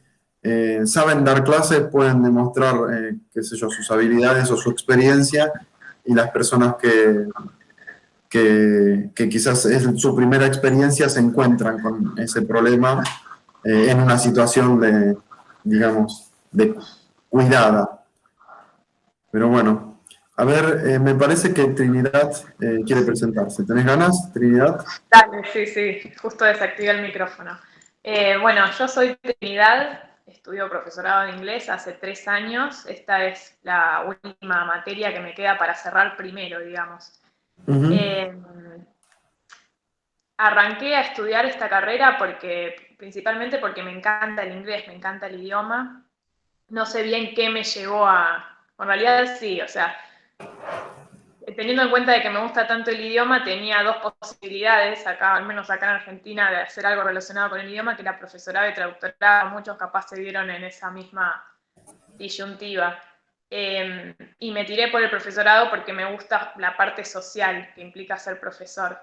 saben dar clases pueden demostrar, qué sé yo, sus habilidades o su experiencia y las personas que quizás es su primera experiencia se encuentran con ese problema en una situación de, digamos, de cuidada. Pero bueno, a ver, me parece que Trinidad quiere presentarse. ¿Tenés ganas, Trinidad? Dale, sí, sí, justo desactivé el micrófono. Bueno, yo soy Trinidad, estudio profesorado de inglés hace 3 años. Esta es la última materia que me queda para cerrar primero, digamos. Uh-huh. Arranqué a estudiar esta carrera principalmente porque me encanta el inglés, me encanta el idioma. No sé bien qué me llevó en realidad sí, o sea, teniendo en cuenta de que me gusta tanto el idioma, tenía dos posibilidades, acá, al menos acá en Argentina, de hacer algo relacionado con el idioma, que era profesorado y traductorado. Muchos capaz se vieron en esa misma disyuntiva. Y me tiré por el profesorado porque me gusta la parte social que implica ser profesor.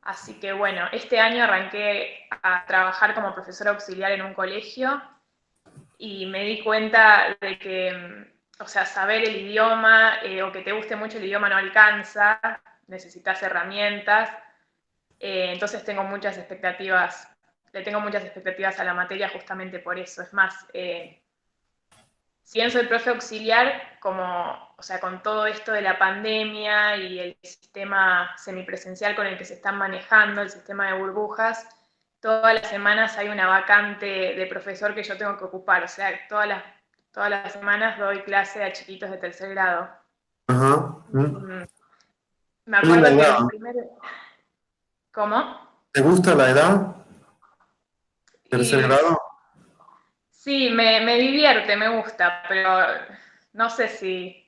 Así que bueno, este año arranqué a trabajar como profesora auxiliar en un colegio y me di cuenta de que, o sea, saber el idioma o que te guste mucho el idioma no alcanza, necesitas herramientas. Entonces le tengo muchas expectativas a la materia justamente por eso. Es más, si bien soy profe auxiliar, o sea, con todo esto de la pandemia y el sistema semipresencial con el que se están manejando, el sistema de burbujas, todas las semanas hay una vacante de profesor que yo tengo que ocupar. O sea, todas las semanas doy clase a chiquitos de tercer grado. Ajá. Me acuerdo que el primer... ¿Cómo? ¿Te gusta la edad? ¿Tercer grado? Sí, me divierte, me gusta, pero no sé si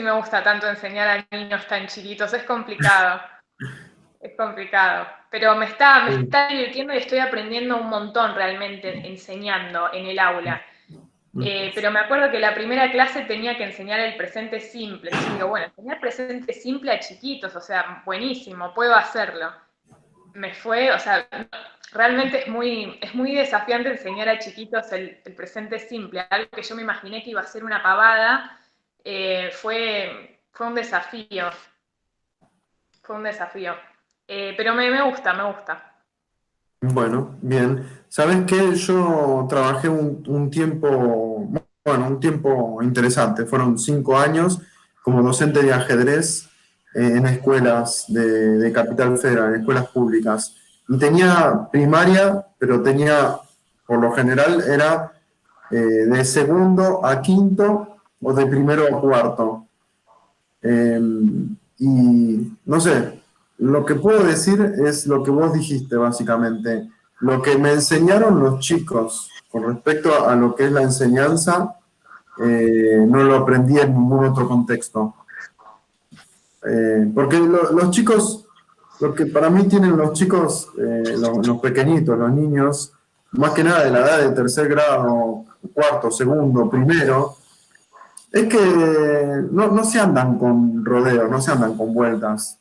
me gusta tanto enseñar a niños tan chiquitos, es complicado. Es complicado, pero me está divirtiendo y estoy aprendiendo un montón realmente enseñando en el aula. Pero me acuerdo que la primera clase tenía que enseñar el presente simple. Entonces digo, bueno, enseñar presente simple a chiquitos, o sea, buenísimo, puedo hacerlo. Me fue, o sea, realmente es muy desafiante enseñar a chiquitos el presente simple. Algo que yo me imaginé que iba a ser una pavada, fue un desafío. Fue un desafío. Pero me gusta, me gusta. Bueno, bien. ¿Sabes qué? Yo trabajé un tiempo, bueno, un tiempo interesante. Fueron 5 años como docente de ajedrez en escuelas de Capital Federal, en escuelas públicas. Y tenía primaria, pero tenía, por lo general, era de segundo a quinto o de primero a cuarto. Y no sé, lo que puedo decir es lo que vos dijiste, básicamente. Lo que me enseñaron los chicos con respecto a lo que es la enseñanza, no lo aprendí en ningún otro contexto. Porque los chicos, lo que para mí tienen los chicos, los pequeñitos, los niños, más que nada de la edad de tercer grado, cuarto, segundo, primero, es que no se andan con rodeos, no se andan con vueltas.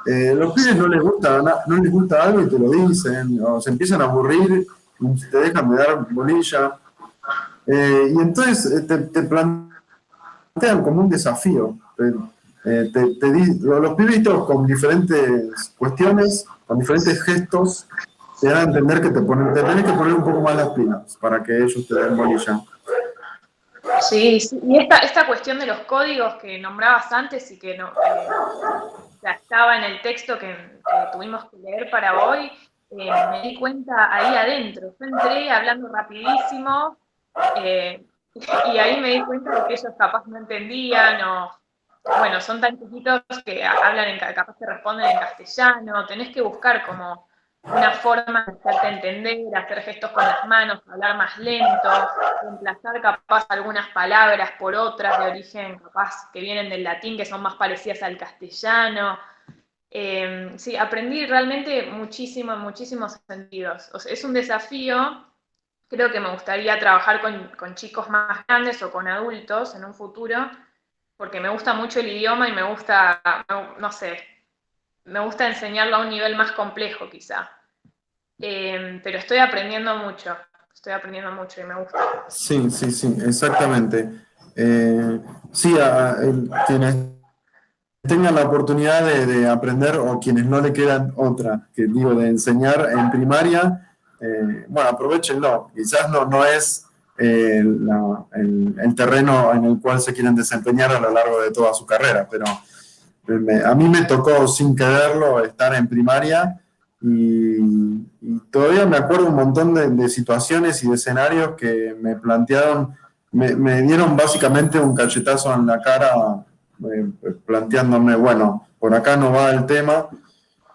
Los pibes no les gusta algo y te lo dicen, o se empiezan a aburrir y te dejan de dar bolilla. Y entonces te plantean como un desafío. Los pibitos con diferentes cuestiones, con diferentes gestos, te dan a entender que te tenés que poner un poco más las pilas para que ellos te den bolilla. Sí, sí. Y esta cuestión de los códigos que nombrabas antes y que ya estaba en el texto que tuvimos que leer para hoy, me di cuenta ahí adentro. Yo entré hablando rapidísimo y ahí me di cuenta de que ellos capaz no entendían o, bueno, son tan chiquitos que hablan, capaz que responden en castellano. Tenés que buscar como una forma de hacerte entender, hacer gestos con las manos, hablar más lento, reemplazar capaz algunas palabras por otras de origen capaz que vienen del latín, que son más parecidas al castellano. Sí, aprendí realmente muchísimo en muchísimos sentidos. O sea, es un desafío. Creo que me gustaría trabajar con chicos más grandes o con adultos en un futuro, porque me gusta mucho el idioma y me gusta, no sé, me gusta enseñarlo a un nivel más complejo quizá. Pero estoy aprendiendo mucho y me gusta. Sí, exactamente. Sí, quienes tengan la oportunidad de aprender o quienes no le quedan otra, que digo, de enseñar en primaria, bueno, aprovechenlo. Quizás no es el terreno en el cual se quieren desempeñar a lo largo de toda su carrera, pero a mí me tocó sin quererlo estar en primaria y todavía me acuerdo un montón de situaciones y de escenarios que me plantearon, me dieron básicamente un cachetazo en la cara planteándome, bueno, por acá no va el tema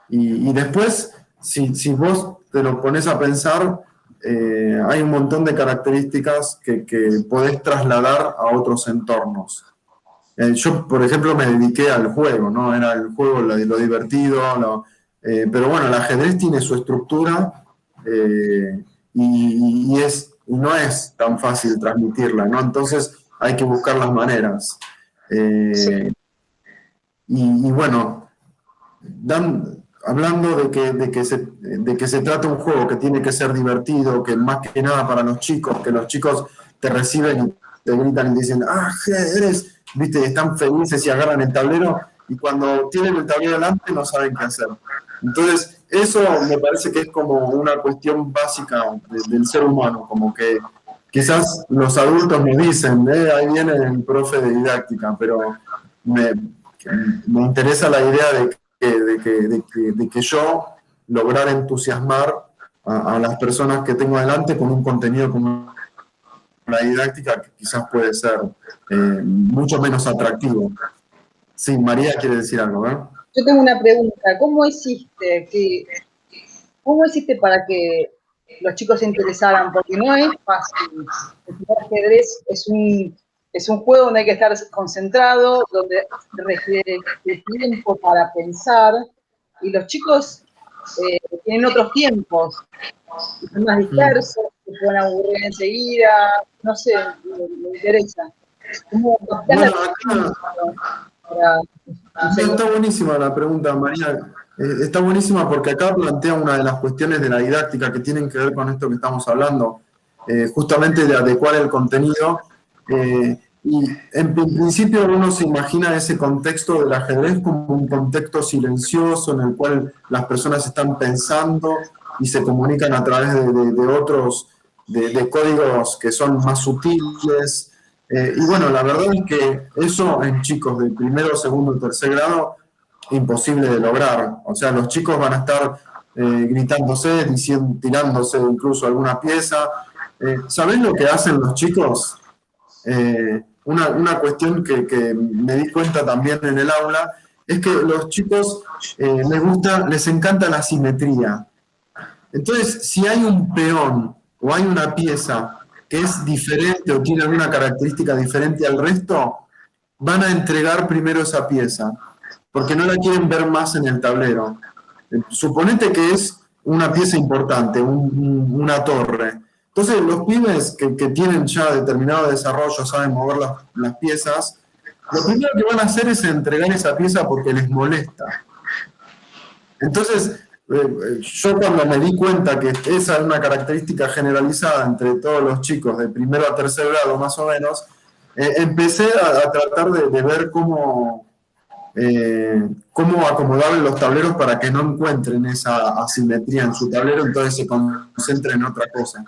y después, si vos te lo pones a pensar, hay un montón de características que podés trasladar a otros entornos. Yo, por ejemplo, me dediqué al juego, ¿no? Era el juego lo divertido, pero bueno, el ajedrez tiene su estructura y no es tan fácil transmitirla, ¿no? Entonces hay que buscar las maneras. Sí. Y bueno, hablando de que se trata un juego que tiene que ser divertido, que más que nada para los chicos, que los chicos te reciben y te gritan y te dicen, ¡ah, eres! ¿Viste? Están felices y agarran el tablero, y cuando tienen el tablero delante no saben qué hacer. Entonces, eso me parece que es como una cuestión básica del ser humano, como que quizás los adultos me dicen, ahí viene el profe de didáctica, pero me interesa la idea de que yo lograr entusiasmar a las personas que tengo delante con un contenido como la didáctica, que quizás puede ser mucho menos atractivo. Sí, María quiere decir algo, ¿verdad? Yo tengo una pregunta. ¿Cómo hiciste para que los chicos se interesaran? Porque no es fácil. El ajedrez es un juego donde hay que estar concentrado, donde requiere tiempo para pensar, y los chicos tienen otros tiempos, son más dispersos, se pueden aburrir enseguida, no sé, me interesa. ¿Cómo bueno, está buenísima la pregunta, María. Está buenísima porque acá plantea una de las cuestiones de la didáctica que tienen que ver con esto que estamos hablando, justamente de adecuar el contenido. Y en principio uno se imagina ese contexto del ajedrez como un contexto silencioso en el cual las personas están pensando y se comunican a través de otros, de códigos que son más sutiles. Y bueno, la verdad es que eso en chicos de primero, segundo y tercer grado, imposible de lograr. O sea, los chicos van a estar gritándose, tirándose incluso alguna pieza. ¿Sabés lo que hacen los chicos? Una cuestión que me di cuenta también en el aula es que los chicos les encanta la simetría. Entonces, si hay un peón o hay una pieza que es diferente o tiene alguna característica diferente al resto, van a entregar primero esa pieza, porque no la quieren ver más en el tablero. Suponete que es una pieza importante, una torre. Entonces, los pibes que tienen ya determinado desarrollo, saben mover las piezas, lo primero que van a hacer es entregar esa pieza porque les molesta. Entonces, yo cuando me di cuenta que esa es una característica generalizada entre todos los chicos de primero a tercer grado más o menos, empecé a tratar de ver cómo acomodarle los tableros para que no encuentren esa asimetría en su tablero, entonces se concentren en otra cosa.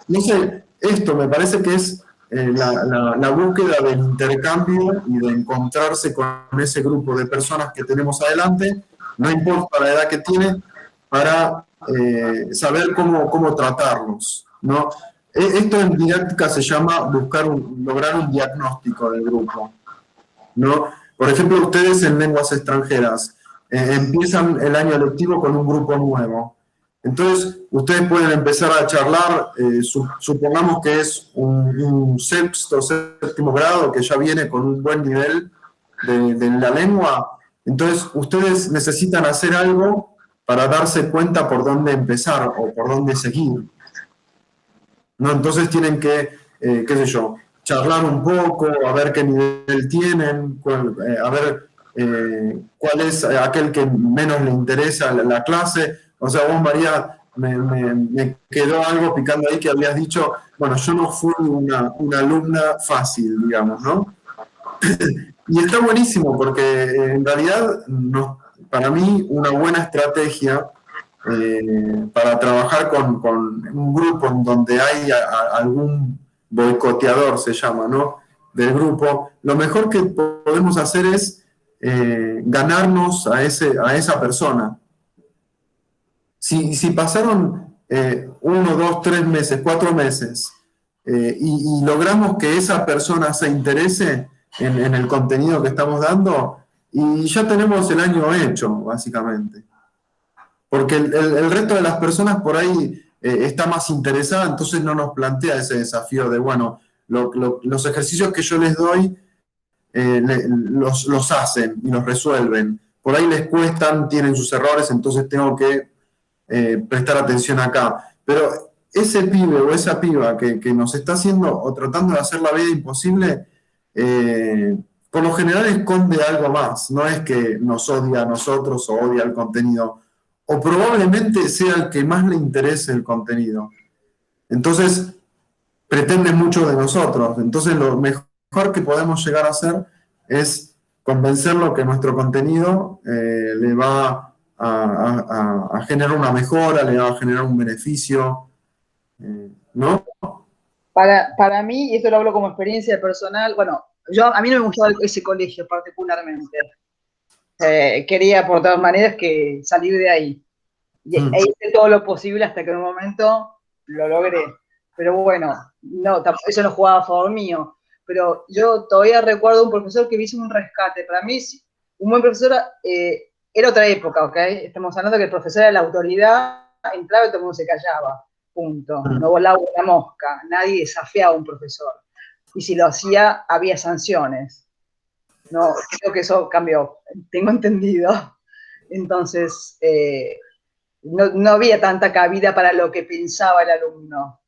No sé, esto me parece que es la búsqueda del intercambio y de encontrarse con ese grupo de personas que tenemos adelante, no importa la edad que tiene, para saber cómo tratarlos, ¿no? Esto en didáctica se llama lograr un diagnóstico del grupo, ¿no? Por ejemplo, ustedes en lenguas extranjeras empiezan el año lectivo con un grupo nuevo. Entonces, ustedes pueden empezar a charlar, supongamos que es un sexto, séptimo grado que ya viene con un buen nivel de la lengua. Entonces, ustedes necesitan hacer algo para darse cuenta por dónde empezar o por dónde seguir, ¿no? Entonces tienen que, qué sé yo, charlar un poco, a ver qué nivel tienen, a ver cuál es aquel que menos le interesa la clase. O sea, vos, María, me quedó algo picando ahí que habías dicho, bueno, yo no fui una alumna fácil, digamos, ¿no? Y está buenísimo porque en realidad, para mí, una buena estrategia para trabajar con un grupo en donde hay algún boicoteador, se llama, ¿no?, del grupo, lo mejor que podemos hacer es ganarnos a esa persona. Si pasaron 1, 2, 3 meses, 4 meses, y logramos que esa persona se interese en el contenido que estamos dando, y ya tenemos el año hecho, básicamente. Porque el resto de las personas por ahí está más interesada, entonces no nos plantea ese desafío de, bueno, los ejercicios que yo les doy los hacen y los resuelven. Por ahí les cuestan, tienen sus errores, entonces tengo que prestar atención acá. Pero ese pibe o esa piba que nos está haciendo o tratando de hacer la vida imposible, por lo general esconde algo más. No es que nos odia a nosotros o odia el contenido, o probablemente sea el que más le interese el contenido. Entonces, pretende mucho de nosotros. Entonces, lo mejor que podemos llegar a hacer es convencerlo que nuestro contenido le va a generar una mejora, le va a generar un beneficio, ¿no? Para mí, y esto lo hablo como experiencia personal, bueno, a mí no me gustaba ese colegio particularmente. Quería por todas maneras que salir de ahí. E hice todo lo posible hasta que en un momento lo logré. Pero bueno, no, eso no jugaba a favor mío. Pero yo todavía recuerdo un profesor que me hizo un rescate. Para mí, un buen profesor era otra época, ¿ok? Estamos hablando que el profesor era la autoridad, entraba y todo el mundo se callaba. Punto. No volaba una mosca. Nadie desafiaba a un profesor. Y si lo hacía, había sanciones. No, creo que eso cambió. Tengo entendido. Entonces, no había tanta cabida para lo que pensaba el alumno.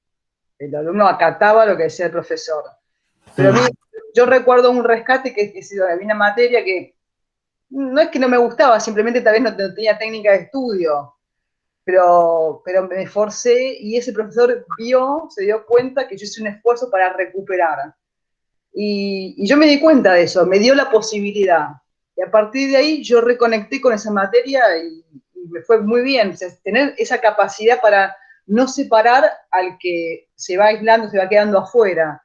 El alumno acataba lo que decía el profesor. Pero a mí, yo recuerdo un rescate que había una materia que no es que no me gustaba, simplemente tal vez no tenía técnica de estudio, pero me esforcé y ese profesor se dio cuenta que yo hice un esfuerzo para recuperar. Y yo me di cuenta de eso, me dio la posibilidad. Y a partir de ahí yo reconecté con esa materia y me fue muy bien. O sea, tener esa capacidad para no separar al que se va aislando, se va quedando afuera.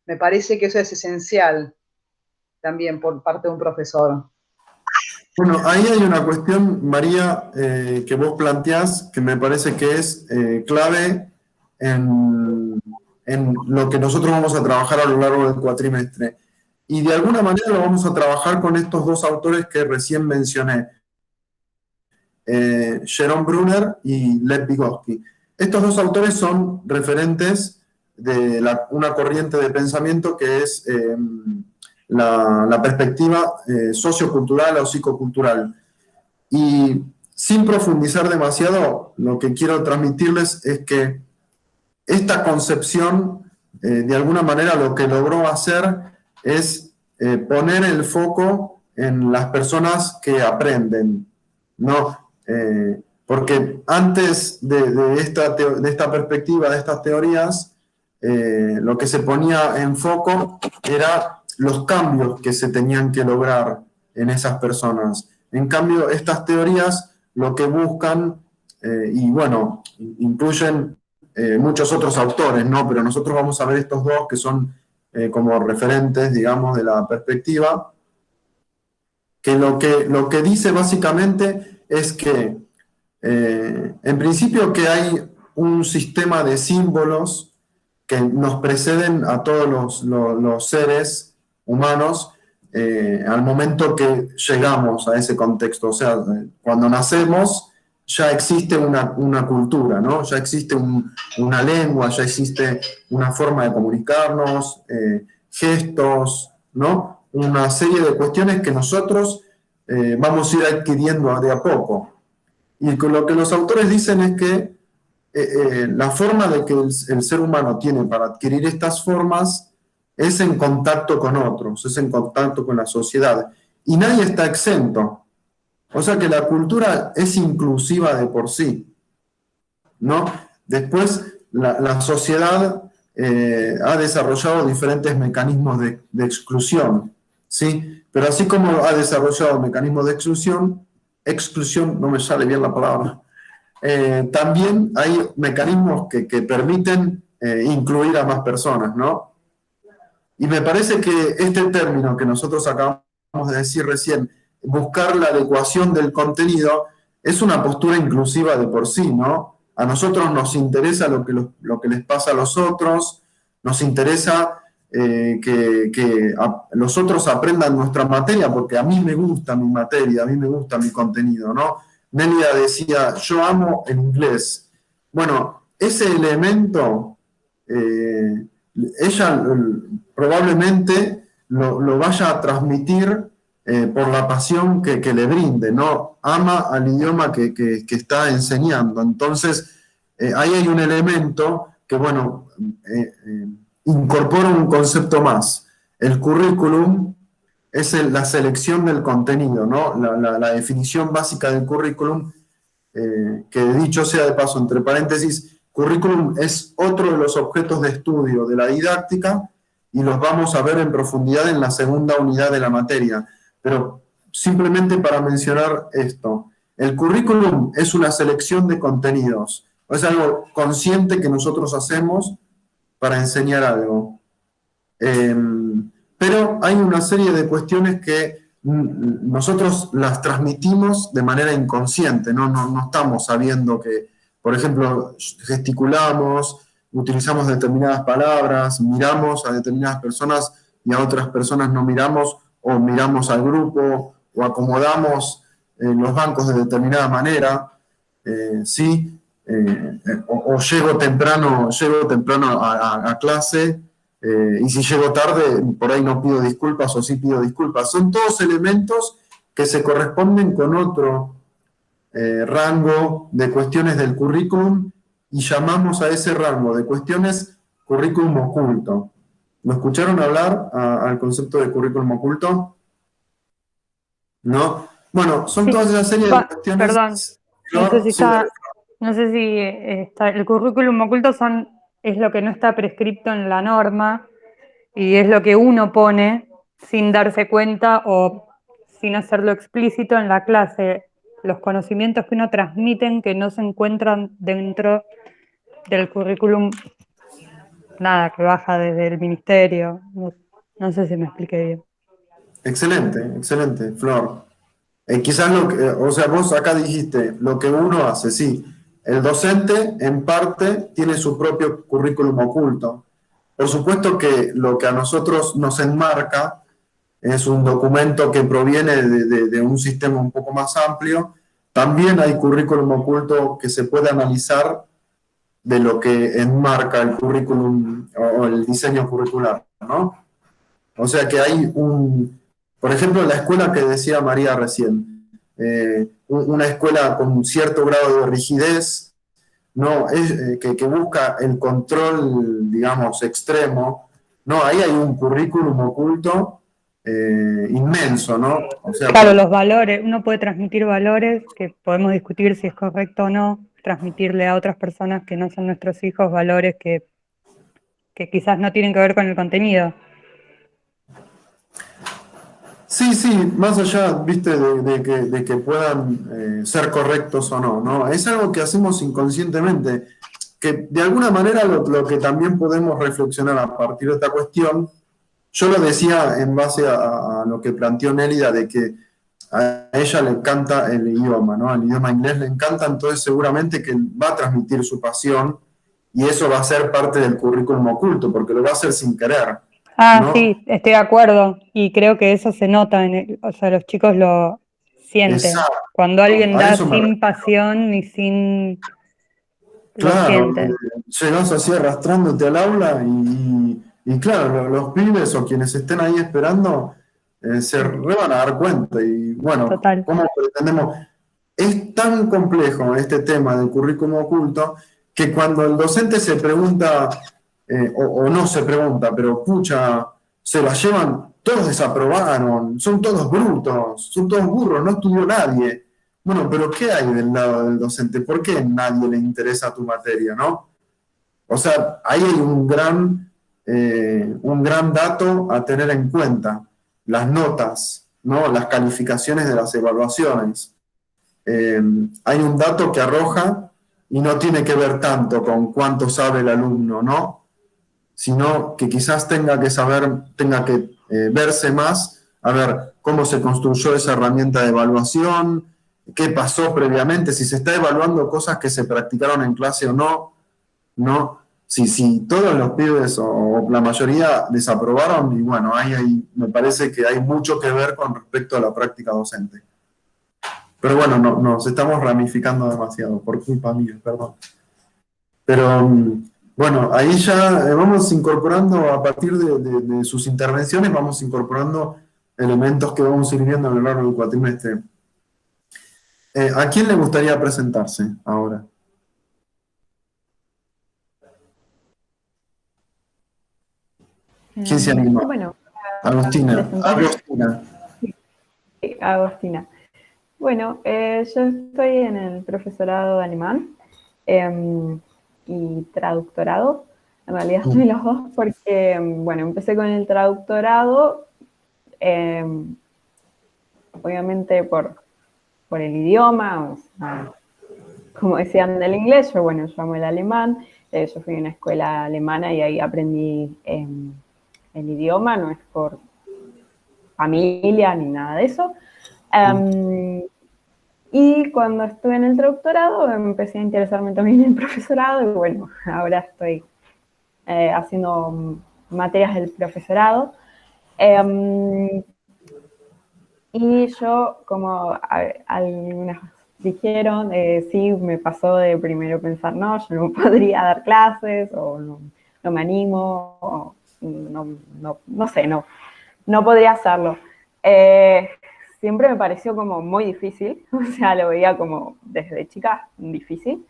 Me parece que eso es esencial también por parte de un profesor. Bueno, ahí hay una cuestión, María, que vos planteás, que me parece que es clave en lo que nosotros vamos a trabajar a lo largo del cuatrimestre. Y de alguna manera lo vamos a trabajar con estos dos autores que recién mencioné, Jerome Bruner y Lev Vygotsky. Estos dos autores son referentes de una corriente de pensamiento que es la perspectiva sociocultural o psicocultural. Y sin profundizar demasiado, lo que quiero transmitirles es que esta concepción, de alguna manera, lo que logró hacer es poner el foco en las personas que aprenden, ¿no? Porque antes de esta perspectiva, de estas teorías, lo que se ponía en foco era los cambios que se tenían que lograr en esas personas. En cambio, estas teorías lo que buscan, y bueno, incluyen muchos otros autores, ¿no? Pero nosotros vamos a ver estos dos que son como referentes, digamos, de la perspectiva, que lo que dice básicamente es que, en principio, que hay un sistema de símbolos que nos preceden a todos los seres humanos al momento que llegamos a ese contexto. O sea, cuando nacemos ya existe una cultura, ¿no? Ya existe una lengua, ya existe una forma de comunicarnos, gestos, ¿no? Una serie de cuestiones que nosotros vamos a ir adquiriendo de a poco. Y lo que los autores dicen es que la forma de que el ser humano tiene para adquirir estas formas es en contacto con otros, es en contacto con la sociedad. Y nadie está exento. O sea que la cultura es inclusiva de por sí, ¿no? Después, la sociedad ha desarrollado diferentes mecanismos de exclusión, ¿sí? Pero así como ha desarrollado mecanismos de exclusión, no me sale bien la palabra, también hay mecanismos que permiten incluir a más personas, ¿no? Y me parece que este término que nosotros acabamos de decir recién, buscar la adecuación del contenido, es una postura inclusiva de por sí, ¿no? A nosotros nos interesa lo que les pasa a los otros, nos interesa que los otros aprendan nuestra materia, porque a mí me gusta mi materia, a mí me gusta mi contenido, ¿no? Nélida decía, yo amo el inglés. Bueno, ese elemento, ella probablemente lo vaya a transmitir por la pasión que le brinde, ¿no? Ama al idioma que está enseñando. Entonces, ahí hay un elemento que, bueno, incorpora un concepto más. El currículum es la selección del contenido, ¿no? La definición básica del currículum, que dicho sea de paso, entre paréntesis, currículum es otro de los objetos de estudio de la didáctica y los vamos a ver en profundidad en la segunda unidad de la materia. Pero simplemente para mencionar esto, el currículum es una selección de contenidos, es algo consciente que nosotros hacemos para enseñar algo. Pero hay una serie de cuestiones que nosotros las transmitimos de manera inconsciente, no estamos sabiendo que, por ejemplo, gesticulamos, utilizamos determinadas palabras, miramos a determinadas personas y a otras personas no miramos, o miramos al grupo, o acomodamos los bancos de determinada manera, ¿sí? O llego temprano a clase, y si llego tarde, por ahí no pido disculpas o sí pido disculpas. Son todos elementos que se corresponden con otro rango de cuestiones del currículum y llamamos a ese rango de cuestiones currículum oculto. ¿Lo escucharon hablar al concepto de currículum oculto? ¿No? Bueno, son Sí. todas esas series de cuestiones... Perdón, no sé si el currículum oculto es lo que no está prescripto en la norma y es lo que uno pone sin darse cuenta o sin hacerlo explícito en la clase, los conocimientos que uno transmiten que no se encuentran dentro del currículum, nada, que baja desde el ministerio. No sé si me expliqué bien. Excelente, Flor. Quizás o sea, vos acá dijiste lo que uno hace, sí. El docente, en parte, tiene su propio currículum oculto. Por supuesto que lo que a nosotros nos enmarca es un documento que proviene de un sistema un poco más amplio. También hay currículum oculto que se puede analizar de lo que enmarca el currículum o el diseño curricular, ¿no? O sea que hay por ejemplo, la escuela que decía María recién, una escuela con un cierto grado de rigidez, ¿no? Que busca el control, digamos, extremo, ¿no? Ahí hay un currículum oculto inmenso, ¿no? O sea, claro, los valores, uno puede transmitir valores que podemos discutir si es correcto o no, transmitirle a otras personas que no son nuestros hijos valores que quizás no tienen que ver con el contenido. Sí, más allá, viste, de que puedan ser correctos o no, ¿no? Es algo que hacemos inconscientemente, que de alguna manera lo que también podemos reflexionar a partir de esta cuestión, yo lo decía en base a lo que planteó Nélida, de que a ella le encanta el idioma, ¿no? El idioma inglés le encanta, entonces seguramente que va a transmitir su pasión y eso va a ser parte del currículum oculto, porque lo va a hacer sin querer. ¿no? Sí, estoy de acuerdo y creo que eso se nota, o sea, los chicos lo sienten. Exacto. Cuando alguien A da eso me sin refiero. pasión ni sin... lo Claro, sienten. llegás así arrastrándote al aula y claro, los pibes o quienes estén ahí esperando se re van a dar cuenta. Y bueno, Total. ¿cómo pretendemos? Es tan complejo este tema del currículum oculto que cuando el docente se pregunta, o no se pregunta, pero pucha, se la llevan, todos desaprobaron, son todos brutos, son todos burros, no estudió nadie. Bueno, pero ¿qué hay del lado del docente? ¿Por qué a nadie le interesa tu materia, no? O sea, ahí hay un gran dato a tener en cuenta. Las notas, ¿no? Las calificaciones de las evaluaciones. Hay un dato que arroja y no tiene que ver tanto con cuánto sabe el alumno, ¿no? Sino que quizás tenga que verse más, a ver cómo se construyó esa herramienta de evaluación, qué pasó previamente, si se está evaluando cosas que se practicaron en clase o no, ¿no? Si todos los pibes o la mayoría desaprobaron, y bueno, me parece que hay mucho que ver con respecto a la práctica docente. Pero bueno, nos estamos ramificando demasiado, por culpa mía, perdón. Pero Bueno, ahí ya vamos incorporando, a partir de sus intervenciones, vamos incorporando elementos que vamos a ir viendo a lo largo del cuatrimestre. ¿A quién le gustaría presentarse ahora? ¿Quién se anima? Bueno, Agustina. presentarme. Agustina. Sí, Agostina. Bueno, yo estoy en el profesorado de alemán y traductorado. En realidad estoy los dos porque, bueno, empecé con el traductorado, obviamente por el idioma, o sea, como decían del inglés, yo, bueno, yo amo el alemán, yo fui a una escuela alemana y ahí aprendí el idioma, no es por familia ni nada de eso. Y cuando estuve en el traductorado empecé a interesarme también en el profesorado y bueno, ahora estoy haciendo materias del profesorado. Y yo, como algunas dijeron, sí, me pasó de primero pensar, no, yo no podría dar clases, o no me animo, o no sé, no podría hacerlo. Siempre me pareció como muy difícil, o sea, lo veía como desde chica difícil,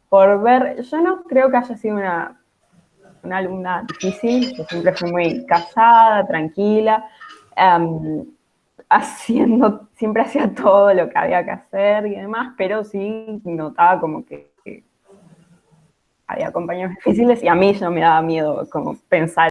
por ver, yo no creo que haya sido una alumna difícil, yo siempre fui muy callada, tranquila, siempre hacía todo lo que había que hacer y demás, pero sí notaba como que había compañeros difíciles y a mí no me daba miedo como pensar